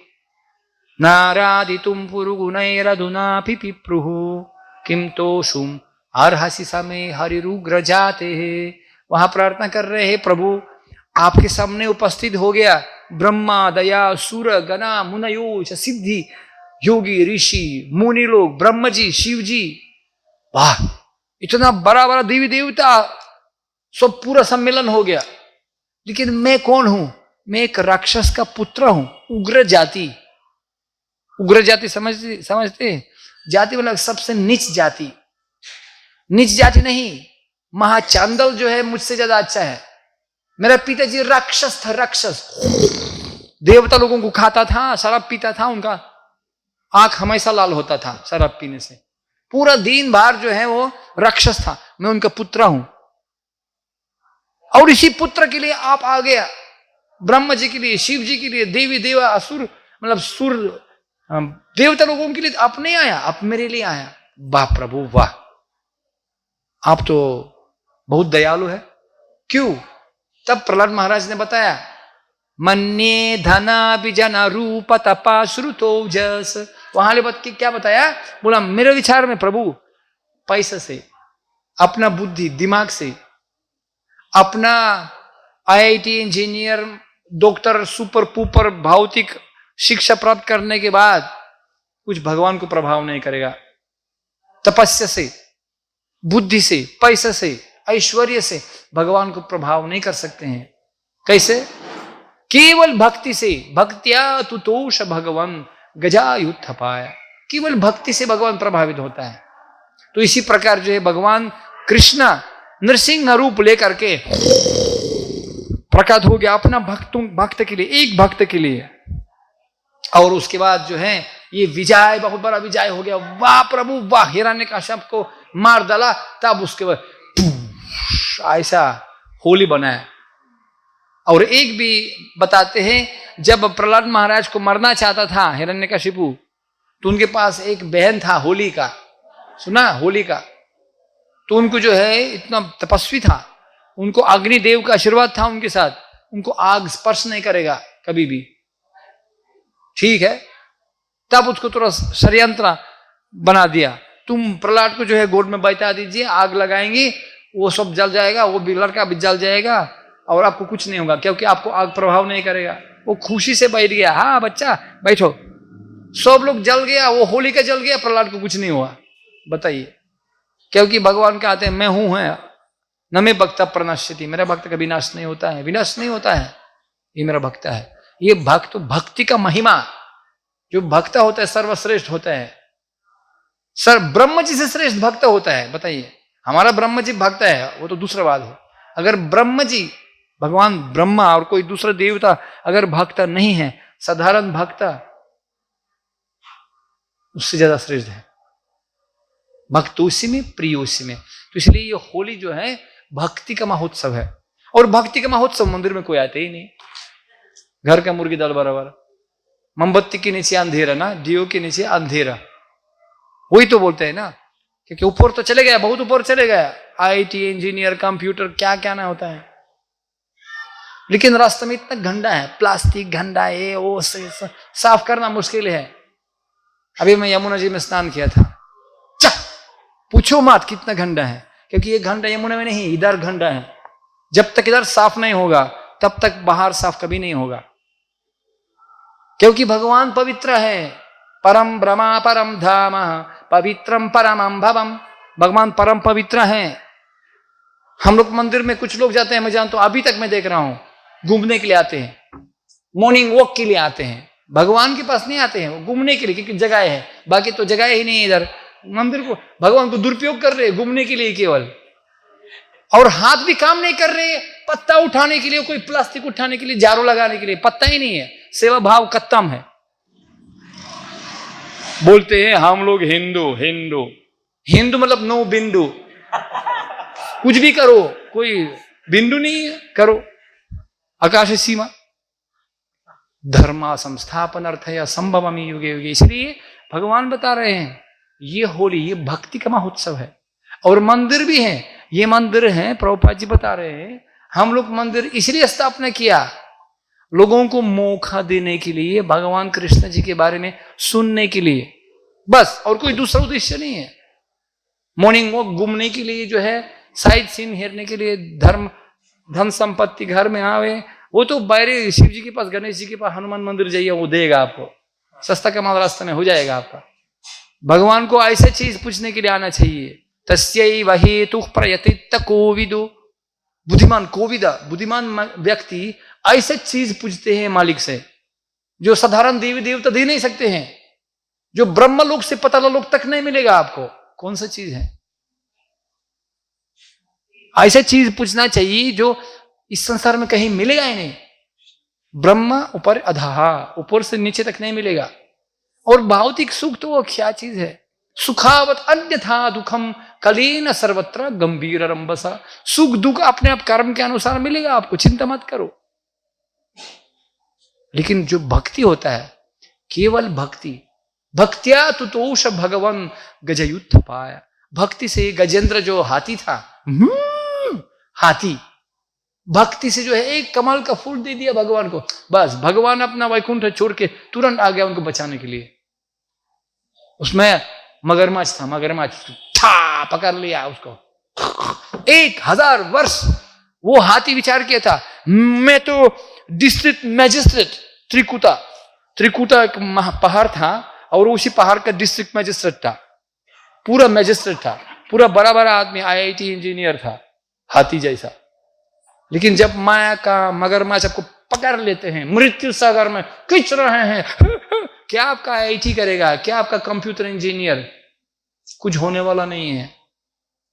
Speaker 1: नारादितुं पुरुगुणैरधुनापि पिप्रुः किं तोषुम् अर्हसि समे हरिरुग्र जाते। वहां प्रार्थना कर रहे हैं, प्रभु आपके सामने उपस्थित हो गया ब्रह्मा दया सुर गणा मुनयो सिद्धि योगी ऋषि मुनि लोग, ब्रह्म जी, शिव जी, वाह, इतना बड़ा बड़ा देवी देवता सब पूरा सम्मेलन हो गया। लेकिन मैं कौन हूं? मैं एक राक्षस का पुत्र हूं, उग्र जाति। उग्र जाति समझते? जाति मतलब सबसे नीच जाति। नीच जाति नहीं, महाचांदल जो है मुझसे ज्यादा अच्छा है। मेरा पिताजी राक्षस था, राक्षस, देवता लोगों को खाता था, शराब पीता था, उनका आंख हमेशा लाल होता था शराब पीने से, पूरा दिन भर जो है वो राक्षस था। मैं उनका पुत्र हूं, और इसी पुत्र के लिए आप आ गया, ब्रह्म जी के लिए, शिव जी के लिए, देवी देवा असुर मतलब सुर देवता लोगों के लिए आप नहीं आया, आप मेरे लिए आया। वाह प्रभु वाह, आप तो बहुत दयालु है। क्यों? तब प्रहलाद महाराज ने बताया, मन्ये धना विजन रूप तपा श्रुतो जस। वहां ले क्या बताया? बोला मेरे विचार में प्रभु, पैसे से, अपना बुद्धि दिमाग से, अपना आईआईटी इंजीनियर डॉक्टर सुपर पुपर भौतिक शिक्षा प्राप्त करने के बाद कुछ भगवान को प्रभाव नहीं करेगा। तपस्या से, बुद्धि से, पैसे से, ऐश्वर्य से भगवान को प्रभाव नहीं कर सकते हैं। कैसे? केवल भक्ति से। भक्त्या तुतोष भगवान गजायुत्थ पाया। केवल भक्ति से भगवान प्रभावित होता है। तो इसी प्रकार जो है भगवान कृष्णा नरसिंह रूप लेकर के प्रकट हो गया अपना भक्त के लिए, एक भक्त के लिए। और उसके बाद जो है ये विजय, बहुत बड़ा विजय हो गया। वाह प्रभु वाह, हिरण्यकश्यप को मार डाला। तब उसके बाद ऐसा होली बनाया। और एक भी बताते हैं, जब प्रहलाद महाराज को मरना चाहता था हिरण्यकशिपु, तो उनके पास एक बहन था होलिका, सुना होलिका। तो उनको जो है इतना तपस्वी था, उनको अग्निदेव का आशीर्वाद था उनके साथ, उनको आग स्पर्श नहीं करेगा कभी भी, ठीक है। तब उसको थोड़ा षड्यंत्र बना दिया, तुम प्रहलाद को जो है गोद में बैठा दीजिए, आग लगाएंगे, वो सब जल जाएगा, वो भी लड़का भी जल जाएगा और आपको कुछ नहीं होगा, क्योंकि आपको आग प्रभाव नहीं करेगा। वो खुशी से बैठ गया, हाँ बच्चा बैठो। सब लोग जल गया, वो होलिका जल गया, प्रहलाद को कुछ नहीं हुआ। बताइए, क्योंकि भगवान कहते हैं मैं हूं है, न मैं भक्त प्रनश्यति, मेरा भक्त का विनाश नहीं होता है, विनाश नहीं होता है, ये मेरा भक्त है। ये भक्त, भक्ति का महिमा, जो भक्त होता है सर्वश्रेष्ठ होता है। सर ब्रह्म जी से श्रेष्ठ भक्त होता है। बताइए, हमारा ब्रह्म जी भक्त है वो तो दूसरा बात है। अगर ब्रह्म जी, भगवान ब्रह्मा और कोई दूसरा देवता अगर भक्त नहीं है, साधारण भक्त, उससे ज्यादा श्रेष्ठ है। भक्त उसी में, प्रिय उसी में। तो इसलिए ये होली जो है भक्ति का महोत्सव है। और भक्ति का महोत्सव मंदिर में कोई आते ही नहीं। घर का मुर्गी दाल बराबर, मोमबत्ती के नीचे अंधेरा ना, दियो के नीचे अंधेरा, वही तो बोलते हैं ना, क्योंकि ऊपर तो चले गया, बहुत ऊपर चले गया, आईटी इंजीनियर, कंप्यूटर, क्या क्या ना होता है। लेकिन रास्ते में इतना गंदा है, प्लास्टिक गंदा है, वो साफ करना मुश्किल है। अभी मैं यमुना जी में स्नान किया था, पूछो मत कितना गंदा है, क्योंकि ये गंदा यमुना में नहीं, इधर गंदा है। जब तक इधर साफ नहीं होगा तब तक बाहर साफ कभी नहीं होगा, क्योंकि भगवान पवित्र है। परम ब्रह्मा परम धाम पवित्रम परमं भवम। भगवान परम पवित्र हैं। हम लोग मंदिर में कुछ लोग जाते हैं, मैं जानता हूं, अभी तक मैं देख रहा हूं, घूमने के लिए आते हैं, मॉर्निंग वॉक के लिए आते हैं, भगवान के पास नहीं आते हैं, वो घूमने के लिए, क्योंकि जगह है, बाकी तो जगह ही नहीं है इधर। मंदिर को भगवान को दुरुपयोग कर रहे हैं घूमने के लिए केवल, और हाथ भी काम नहीं कर रहे, पत्ता उठाने के लिए, कोई प्लास्टिक उठाने के लिए, झाड़ू लगाने के लिए पत्ता ही नहीं है, सेवा भाव खत्म है। बोलते हैं हम लोग हिंदू, हिंदू हिंदू मतलब नो बिंदु, कुछ भी करो, कोई बिंदु नहीं है, करो आकाश सीमा। धर्मा संस्थापन अर्थ है असंभव युगे युगे। इसलिए भगवान बता रहे हैं ये होली, ये भक्ति का महोत्सव है। और मंदिर भी है, ये मंदिर है, प्रभुपाद जी बता रहे हैं हम लोग मंदिर इसलिए स्थापना किया, लोगों को मौका देने के लिए, भगवान कृष्ण जी के बारे में सुनने के लिए, बस, और कोई दूसरा उद्देश्य नहीं है। मॉर्निंग वॉक घूमने के लिए जो है, साइड सीन हेरने के लिए, धन संपत्ति घर में आवे, वो तो बाहरी शिव जी के पास, गणेश जी के पास, हनुमान मंदिर जाइए, वो देगा आपको, सस्ता कमाल रास्ते में हो जाएगा आपका। भगवान को ऐसे चीज पूछने के लिए आना चाहिए। तस्यै वहेतु प्रयतित कोविदो, बुद्धिमान कोविदा, बुद्धिमान व्यक्ति ऐसे चीज पूछते हैं मालिक से जो साधारण देवी देवता दे नहीं सकते हैं, जो ब्रह्म लोक से पता लोक तक नहीं मिलेगा आपको। कौन सा चीज है? ऐसे चीज पूछना चाहिए जो इस संसार में कहीं मिलेगा ही नहीं। ब्रह्म ऊपर अधाहा, ऊपर से नीचे तक नहीं मिलेगा। और भौतिक सुख तो वो क्या चीज है? सुखावत अन्यथा दुखम कलेन सर्वत्र गंभीर रंबसा। सुख दुख अपने आप कर्म के अनुसार मिलेगा आपको, चिंता मत करो। लेकिन जो भक्ति होता है, केवल भक्ति, भक्त्या तुतोष भगवन गजयुत्थ पाया। भक्ति से गजेंद्र जो हाथी था, हाथी, भक्ति से जो है एक कमल का फूल दे दिया भगवान को, बस भगवान अपना वैकुंठ छोड़ के तुरंत आ गया उनको बचाने के लिए। उसमें मगरमच्छ था, मगरमच्छ था, पकड़ लिया उसको। 1000 वर्ष वो हाथी विचार किया था, मैं तो डिस्ट्रिक्ट मैजिस्ट्रेट, त्रिकुटा एक पहाड़ था और उसी पहाड़ का डिस्ट्रिक्ट मैजिस्ट्रेट था, पूरा मैजिस्ट्रेट था, पूरा बड़ा बड़ा आदमी, IIT इंजीनियर था, हाथी जैसा। लेकिन जब माया का मगरमच्छ आपको पकड़ लेते हैं, मृत्यु सागर में खींच रहे हैं, क्या आपका IIT करेगा? क्या आपका कंप्यूटर इंजीनियर? कुछ होने वाला नहीं है।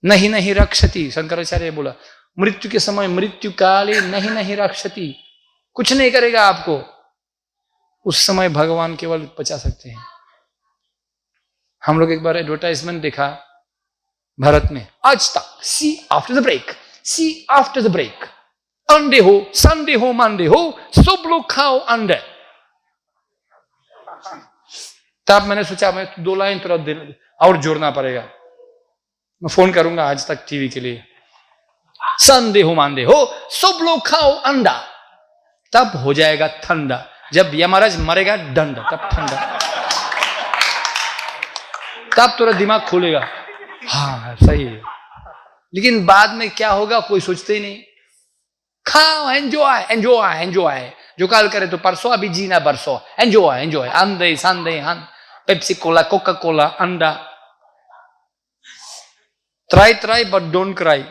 Speaker 1: नहीं नहीं रक्षति, शंकराचार्य बोला, मृत्यु के समय, मृत्यु काले नहीं नहीं रक्षति, कुछ नहीं करेगा आपको। उस समय भगवान केवल बचा सकते हैं। हम लोग एक बार एडवर्टाइजमेंट देखा भारत में, आज तक see after the break, see after the break, अंडे हो, संडे हो, मंडे हो, सब लोग खाओ अंडे। तब मैंने सोचा मैं 2 लाइन थोड़ा और जोड़ना पड़ेगा, मैं फोन करूंगा आज तक टीवी के लिए, संडे हो, मंडे हो, सब लोग खाओ अंडा, तब हो जाएगा ठंडा। जब यमराज मरेगा दंड, तब ठंडा, तब थोड़ा दिमाग खोलेगा, हाँ सही है। लेकिन बाद में क्या होगा कोई सोचते ही नहीं। खाओ, एंजॉय एंजॉय एंजॉय, जो कल करे तो परसों, अभी जीना बरसों, एंजॉय एंजॉय, अंडे Sunday, Pepsi Cola, Coca Cola, अंडा। ट्राई बट डोंट क्राई,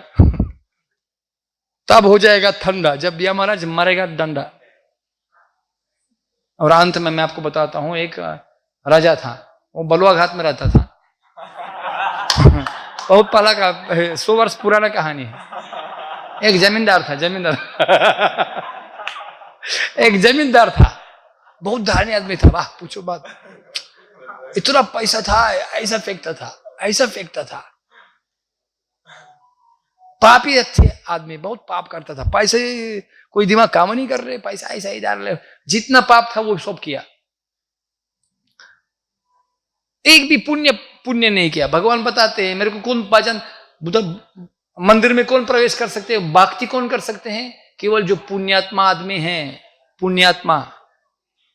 Speaker 1: तब हो जाएगा ठंडा, जब यमराज मरेगा डंडा। और अंत में मैं आपको बताता हूं, एक राजा था, वो बलुआ घाट में रहता था। बहुत पहला का 100 वर्ष पुराना कहानी है। एक जमींदार था, एक जमींदार था, बहुत धनी आदमी था, वाह पूछो बात, इतना पैसा था, ऐसा फेंकता था, ऐसा फेंकता था। पापी थे आदमी, बहुत पाप करता था, पैसे कोई दिमाग काम नहीं कर रहे, पैसा ऐसा ही डाल रहे, जितना पाप था वो सब किया, एक भी पुण्य नहीं किया। भगवान बताते हैं मेरे को कौन पहचान, मंदिर में कौन प्रवेश कर सकते हैं, भक्ति कौन कर सकते हैं? केवल जो पुण्यात्मा आदमी हैं, पुण्यात्मा।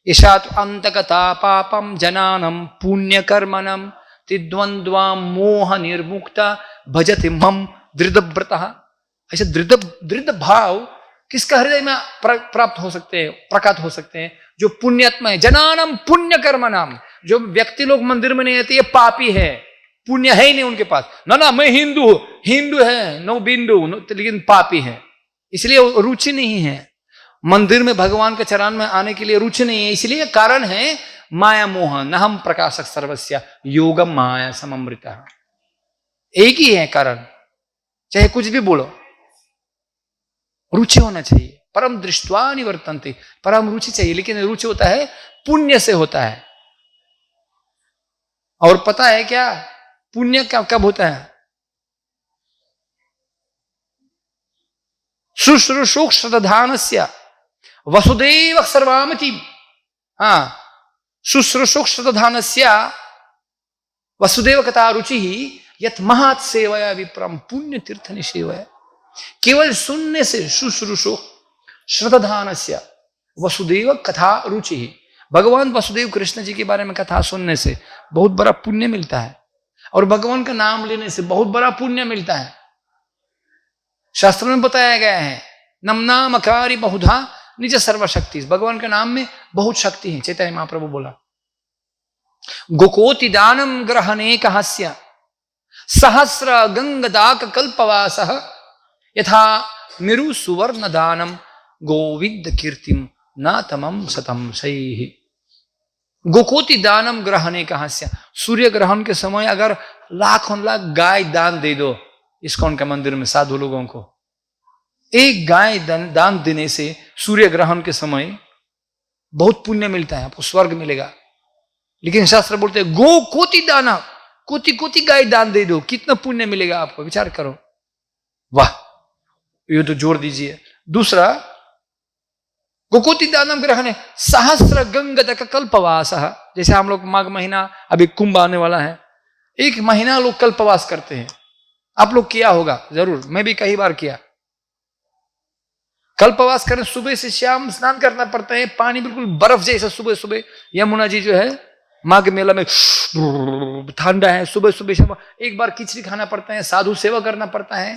Speaker 1: ईशात अंतकथा पापम जनानम पुण्य कर्मणम तिद्वंद्वा मोह निर्मुक्ता भजति मम दृढ़व्रतः। ऐसे दृढ़ भाव किसका हृदय में प्राप्त हो सकते हैं, प्रकट हो सकते हैं? जो पुण्यात्मा है। जनानम पुण्य कर्मणम, जो व्यक्ति लोग मंदिर में नहीं आते, ये पापी है, पुण्य है ही नहीं उनके पास। ना मैं हिंदू है, नो बिंदु, लेकिन पापी है, इसलिए रुचि नहीं है। मंदिर में भगवान के चरण में आने के लिए रुचि नहीं है, इसलिए कारण है माया मोह न हम प्रकाशक सर्वस्या योगम माया सममृता। एक ही है कारण, चाहे कुछ भी बोलो, रुचि होना चाहिए। परम दृष्टवा निवर्तन्ते, परम रुचि चाहिए, लेकिन रुचि होता है पुण्य से होता है। और पता है क्या पुण्य कब होता है? शुश्रूषुक श्रद्धानस्य वसुदेव सर्वामति। हाँ, शुश्रूषुक श्रद्धानस्य वसुदेव कथा रुचि यत महत् सेवया विप्रम पुण्य तीर्थ निसेवया। केवल सुनने से शुश्रूषुक श्रद्धानस्य वसुदेव कथा रुचि, भगवान वसुदेव कृष्ण जी के बारे में कथा सुनने से बहुत बड़ा पुण्य मिलता है, और भगवान का नाम लेने से बहुत बड़ा पुण्य मिलता है। शास्त्र में बताया गया है नमनामकारी बहुधा निज सर्वशक्ति, भगवान के नाम में बहुत शक्ति है। चैतन्य महाप्रभु बोला गोकोति दानम ग्रहणे कहस्य सहस्र गंगदाक कल्पवास यथा मिरु सुवर्ण दानम गोविंद कीर्तिम न तमम सतम सही। गोकोति दानम ग्रहणे कहस्य, सूर्य ग्रहण के समय अगर लाखों लाख गाय दान दे दो इस्कॉन के मंदिर में साधु लोगों को, एक गाय दान देने से सूर्य ग्रहण के समय बहुत पुण्य मिलता है, आपको स्वर्ग मिलेगा। लेकिन शास्त्र बोलते हैं गो कोटि दाना, कोटि कोटि गाय दान दे दो, कितना पुण्य मिलेगा आपको, विचार करो। वाह, ये तो जोड़ दीजिए। दूसरा गोकोटि दानम ग्रहण है सहस्र गंगदक कल्पवास, जैसे हम लोग माघ महीना अभी कुंभ आने वाला है, एक महीना लोग कल्पवास करते हैं। आप लोग किया होगा जरूर, मैं भी कई बार किया। कल्पवास करें, सुबह से शाम स्नान करना पड़ता है, पानी बिल्कुल बर्फ जैसा सुबह सुबह। यमुना जी जो है माघ मेला में ठंडा है, सुबह सुबह शाम एक बार खिचड़ी खाना पड़ता है, साधु सेवा करना पड़ता है,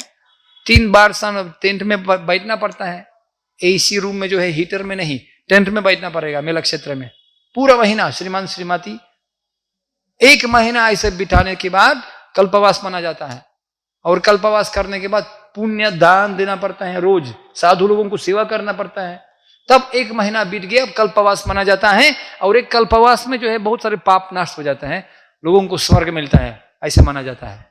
Speaker 1: 3 बार टेंट में बैठना पड़ता है। एसी रूम में जो है, हीटर में नहीं, टेंट में बैठना पड़ेगा मेला क्षेत्र में पूरा महीना। श्रीमान श्रीमती 1 महीना ऐसे बिठाने के बाद कल्पवास माना जाता है, और कल्पवास करने के बाद पुण्य दान देना पड़ता है, रोज साधु लोगों को सेवा करना पड़ता है। तब 1 महीना बीत गया, अब कल्पवास माना जाता है, और एक कल्पवास में जो है बहुत सारे पाप नष्ट हो जाते हैं, लोगों को स्वर्ग मिलता है, ऐसे माना जाता है।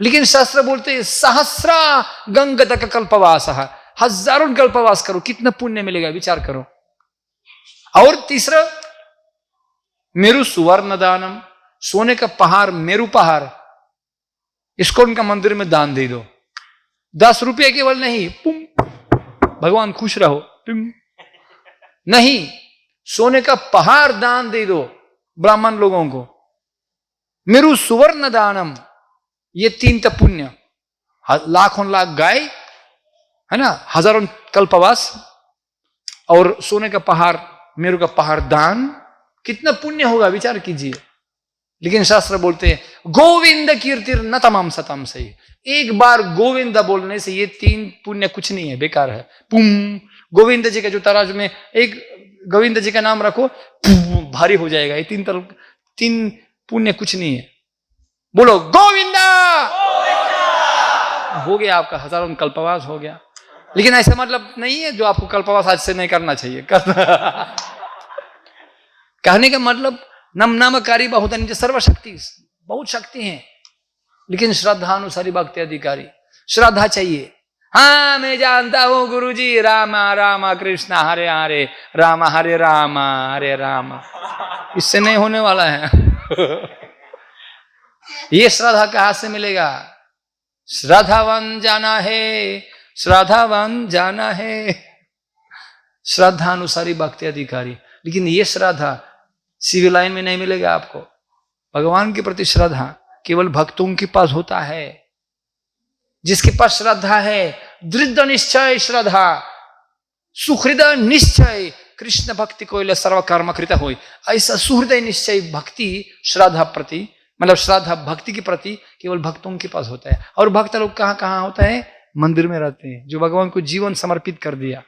Speaker 1: लेकिन शास्त्र बोलते हैं सहस्रा गंगदक कल्पवास, हजारों कल्पवास करो, कितना पुण्य मिलेगा, विचार करो। और तीसरा मेरु सुवर्ण दानम, सोने का पहाड़, मेरु पहाड़ इसको उनका मंदिर में दान दे दो। 10 रुपये केवल नहीं, पुम भगवान खुश रहो, तुम नहीं, सोने का पहाड़ दान दे दो ब्राह्मण लोगों को। मेरु सुवर्ण दानम, ये 3 तक पुण्य, लाखों लाख गाय है ना, हजारों कल्पवास, और सोने का पहाड़, मेरु का पहाड़ दान, कितना पुण्य होगा, विचार कीजिए। लेकिन शास्त्र बोलते हैं गोविंद कीर्तिर न तमाम सतम सही, एक बार गोविंद बोलने से ये 3 पुण्य कुछ नहीं है, बेकार है। पुम, गोविंद जी का जो तराजू में एक गोविंद जी का नाम रखो, भारी हो जाएगा। ये 3 पुण्य कुछ नहीं है। बोलो गोविंदा, हो गया आपका हजारों कल्पवास हो गया। लेकिन ऐसा मतलब नहीं है जो आपको कल्पवास आज से नहीं करना चाहिए, कहने का मतलब नम नामकारी बहुधन सर्वशक्ति, बहुत शक्ति है, लेकिन श्रद्धा अनुसारी भक्ति अधिकारी, श्रद्धा चाहिए। हाँ मैं जानता हूं गुरुजी, रामा रामा कृष्ण हरे हरे, रामा हरे रामा, इससे नहीं होने वाला है। ये श्रद्धा कहां से मिलेगा? श्रद्धावान जाना है, श्रद्धावान जाना है, श्रद्धा अनुसारी भक्ति अधिकारी। लेकिन ये श्रद्धा सिविल लाइन में नहीं मिलेगा आपको। भगवान के प्रति श्रद्धा केवल भक्तों के पास होता है। जिसके पास श्रद्धा है, दृढ़ निश्चय श्रद्धा, सुहृदय निश्चय, कृष्ण भक्ति कोइल सर्व कर्म कृत होय, ऐसा सुहृदय निश्चय भक्ति श्रद्धा प्रति, मतलब श्रद्धा भक्ति के प्रति केवल भक्तों के पास होता है। और भक्त लोग कहाँ कहाँ होता है? मंदिर में रहते हैं, जो भगवान को जीवन समर्पित कर दिया।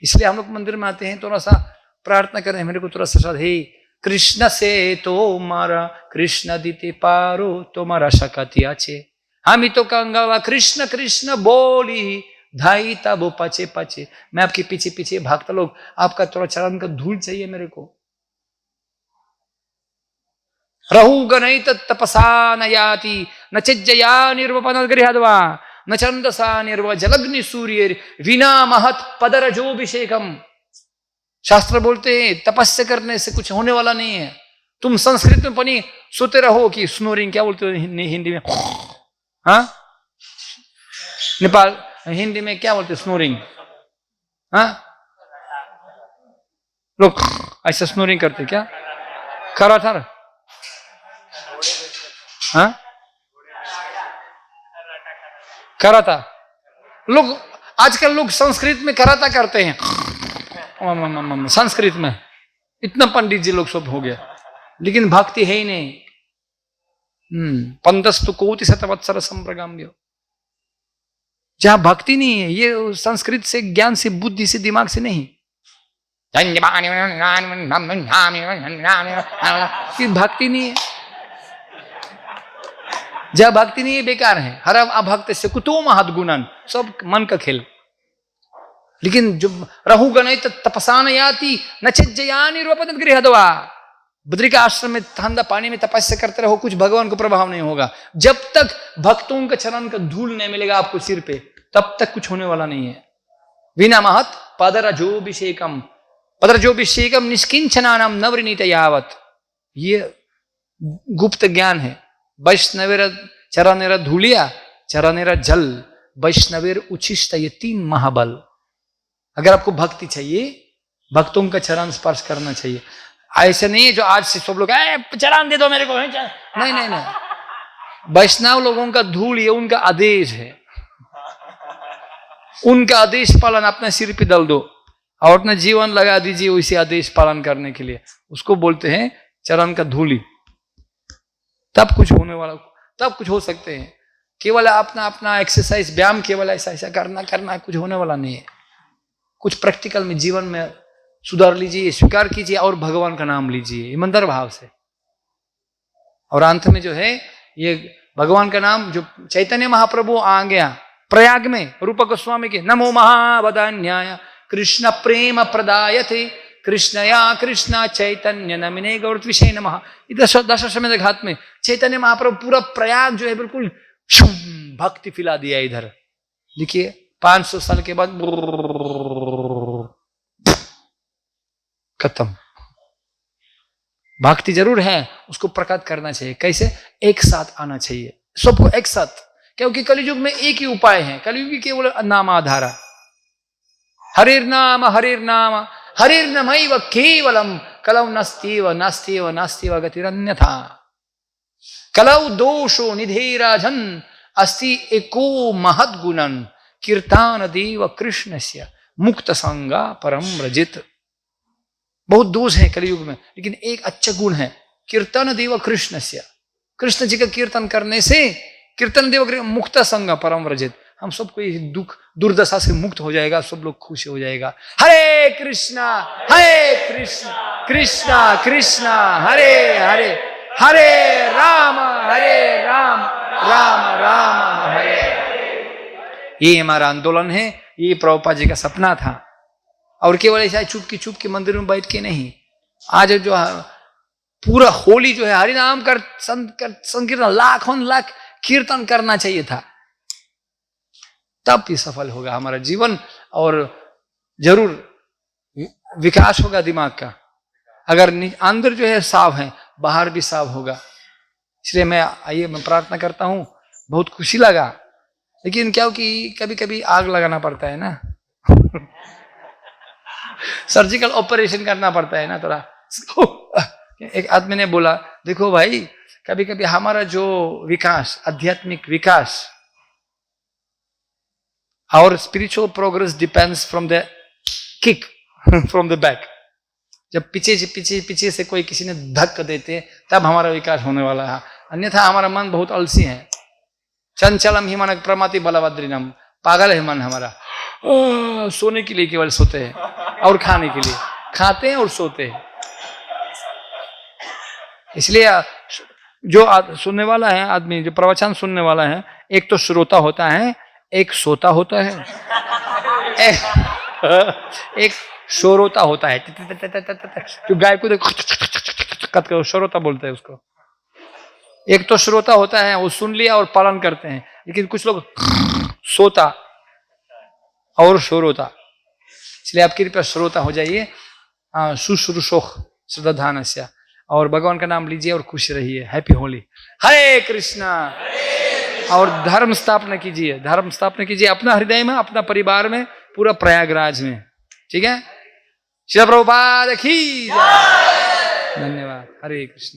Speaker 1: इसलिए हम लोग मंदिर में आते हैं, थोड़ा सा प्रार्थना करें, मेरे को थोड़ा सा श्रद्धा, हे कृष्ण से तुम्हारा कृष्ण दीते पारो तुम्हारा शकति आचे, हम तो कंगवा कृष्ण कृष्ण बोली धाई तब पचे पचे, मैं आपके पीछे पीछे भागता लोग, आपका थोड़ा चरण का धूल चाहिए मेरे को। रहु गणित तपसा न याति न चिज्जया निर्वपन गृहद्वा न छंदसा निर्व जलग्नि सूर्य विना महत पदरजोभिषेकम। शास्त्र बोलते हैं तपस्या करने से कुछ होने वाला नहीं है। तुम संस्कृत में पनी सोते रहो कि स्नोरिंग, क्या बोलते हो हिंदी में, हाँ नेपाल हिंदी में क्या बोलते स्नोरिंग, हाँ लोग ऐसा स्नोरिंग करते क्या, खरा था, हाँ कराता, लोग आजकल लोग संस्कृत में कराता करते हैं, संस्कृत में इतना पंडित जी लोग सब हो गया, लेकिन भक्ति है ही नहीं। पंदस्तु कोटि शतवत्सर संप्रगाम्यो, जहां भक्ति नहीं है, ये संस्कृत से ज्ञान से बुद्धि से दिमाग से नहीं, कि भक्ति नहीं है। जहां भक्ति नहीं है बेकार है। हर अभक्त से कुतो महत गुणन, सब मन का खेल। लेकिन जो रहु गणित तपसा न याति न चिज्जया निर्वपन गृहद्वा, बद्रिका आश्रम में ठंडा पानी में तपस्या करते रहो, कुछ भगवान को प्रभाव नहीं होगा। जब तक भक्तों का चरण का धूल नहीं मिलेगा आपको सिर पे, तब तक कुछ होने वाला नहीं है। विना महत पदरजोभिषेकम, पदरजोभिषेकम निष्किंचनानाम नवनीत यावत, ये गुप्त ज्ञान है। वैष्णवेर चरणेर धूलिया चरणेर जल वैष्णवेर उच्छिष्ट, ये 3 महाबल। अगर आपको भक्ति चाहिए, भक्तों का चरण स्पर्श करना चाहिए। ऐसे नहीं जो आज से सब लोग चरण दे दो मेरे को, नहीं नहीं नहीं। वैष्णव लोगों का धूल ये उनका आदेश है, उनका आदेश पालन अपने सिर पे डाल दो और अपना जीवन लगा दीजिए उसी आदेश पालन करने के लिए। उसको बोलते हैं चरण का धूली। तब कुछ होने वाला, तब कुछ हो सकते हैं। केवल अपना अपना एक्सरसाइज व्यायाम केवल ऐसा ऐसा करना कुछ होने वाला नहीं है। कुछ प्रैक्टिकल में जीवन में सुधार लीजिए, स्वीकार कीजिए और भगवान का नाम लीजिए ईमानदार भाव से। और अंत में जो है ये भगवान का नाम, जो चैतन्य महाप्रभु आ गया प्रयाग में रूप गोस्वामी के, नमो महावदान्याय कृष्ण प्रेम प्रदायते कृष्णया कृष्ण चैतन्य नमिने गौरत्विषे नमः। दशाश्वमेध घाट में चैतन्य महाप्रभु पूरा प्रयाग जो है बिल्कुल भक्ति फिला दिया इधर। देखिए 500 साल के बाद खत्म। भक्ति जरूर है, उसको प्रकट करना चाहिए। कैसे? एक साथ आना चाहिए सबको, एक साथ। क्योंकि कलियुग में एक ही उपाय है, कलियुग केवल नाम आधारा। हरिर्नाम हरिर्नाम हरिर्नमैव केवलम कलौ नस्त्येव नास्त्येव नास्त्येव गतिरन्यथा। कलौ दोषो निधेराजन अस्ति एको महद्गुणन कीर्तन देव कृष्णस्य मुक्त संगा परम व्रजित। बहुत दोष है कलियुग में, लेकिन एक अच्छा गुण है, कीर्तन देव कृष्णस्य। कृष्ण जी का कीर्तन करने से कीर्तन देव मुक्त संग परम व्रजित, हम सबको ये दुख दुर्दशा से मुक्त हो जाएगा, सब लोग खुश हो जाएगा। हरे कृष्णा कृष्णा कृष्णा हरे हरे, हरे राम राम राम हरे। ये हमारा आंदोलन है, ये प्रभुपाद जी का सपना था। और केवल ऐसा चुप के मंदिर में बैठ के नहीं, आज जो पूरा होली जो है हरिनाम कर संकीर्तन लाखों लाख कीर्तन करना चाहिए था, तब भी सफल होगा हमारा जीवन और जरूर विकास होगा दिमाग का। अगर अंदर जो है साफ है, बाहर भी साफ होगा। इसलिए मैं प्रार्थना करता हूं। बहुत खुशी लगा, लेकिन क्या हो कि कभी कभी आग लगाना पड़ता है ना सर्जिकल ऑपरेशन करना पड़ता है ना थोड़ा। एक आदमी ने बोला, देखो भाई, कभी कभी हमारा जो विकास, आध्यात्मिक विकास और spiritual progress depends from the kick from the back. जब पीछे से कोई किसी ने धक्का देते तब हमारा विकास होने वाला है, अन्यथा हमारा मन बहुत अलसी है। चंचलम ही मन प्रमाति बलवद्रिनम, पागल है मन हमारा। सोने के लिए केवल सोते हैं और खाने के लिए, खाते हैं और सोते हैं। इसलिए जो सुनने वाला है आदमी, जो प्रवचन सुनने वाला है, एक तो श्रोता होता है, एक सोता होता है। एक शोरोता होता है, जो गाय को शोरोता बोलते हैं उसको। एक तो श्रोता होता है, वो सुन लिया और पालन करते हैं, लेकिन कुछ लोग सोता और शोरोता। इसलिए आप कृपया श्रोता हो जाइए, शुश्रूषोख श्रद्धानस्य, और भगवान का नाम लीजिए और खुश रहिए। हैप्पी होली, हरे कृष्णा। और धर्म स्थापना कीजिए, धर्म स्थापना कीजिए अपना हृदय में, अपना परिवार में, पूरा प्रयागराज में। ठीक है, श्री प्रभुपाद की जय। धन्यवाद, हरे कृष्ण।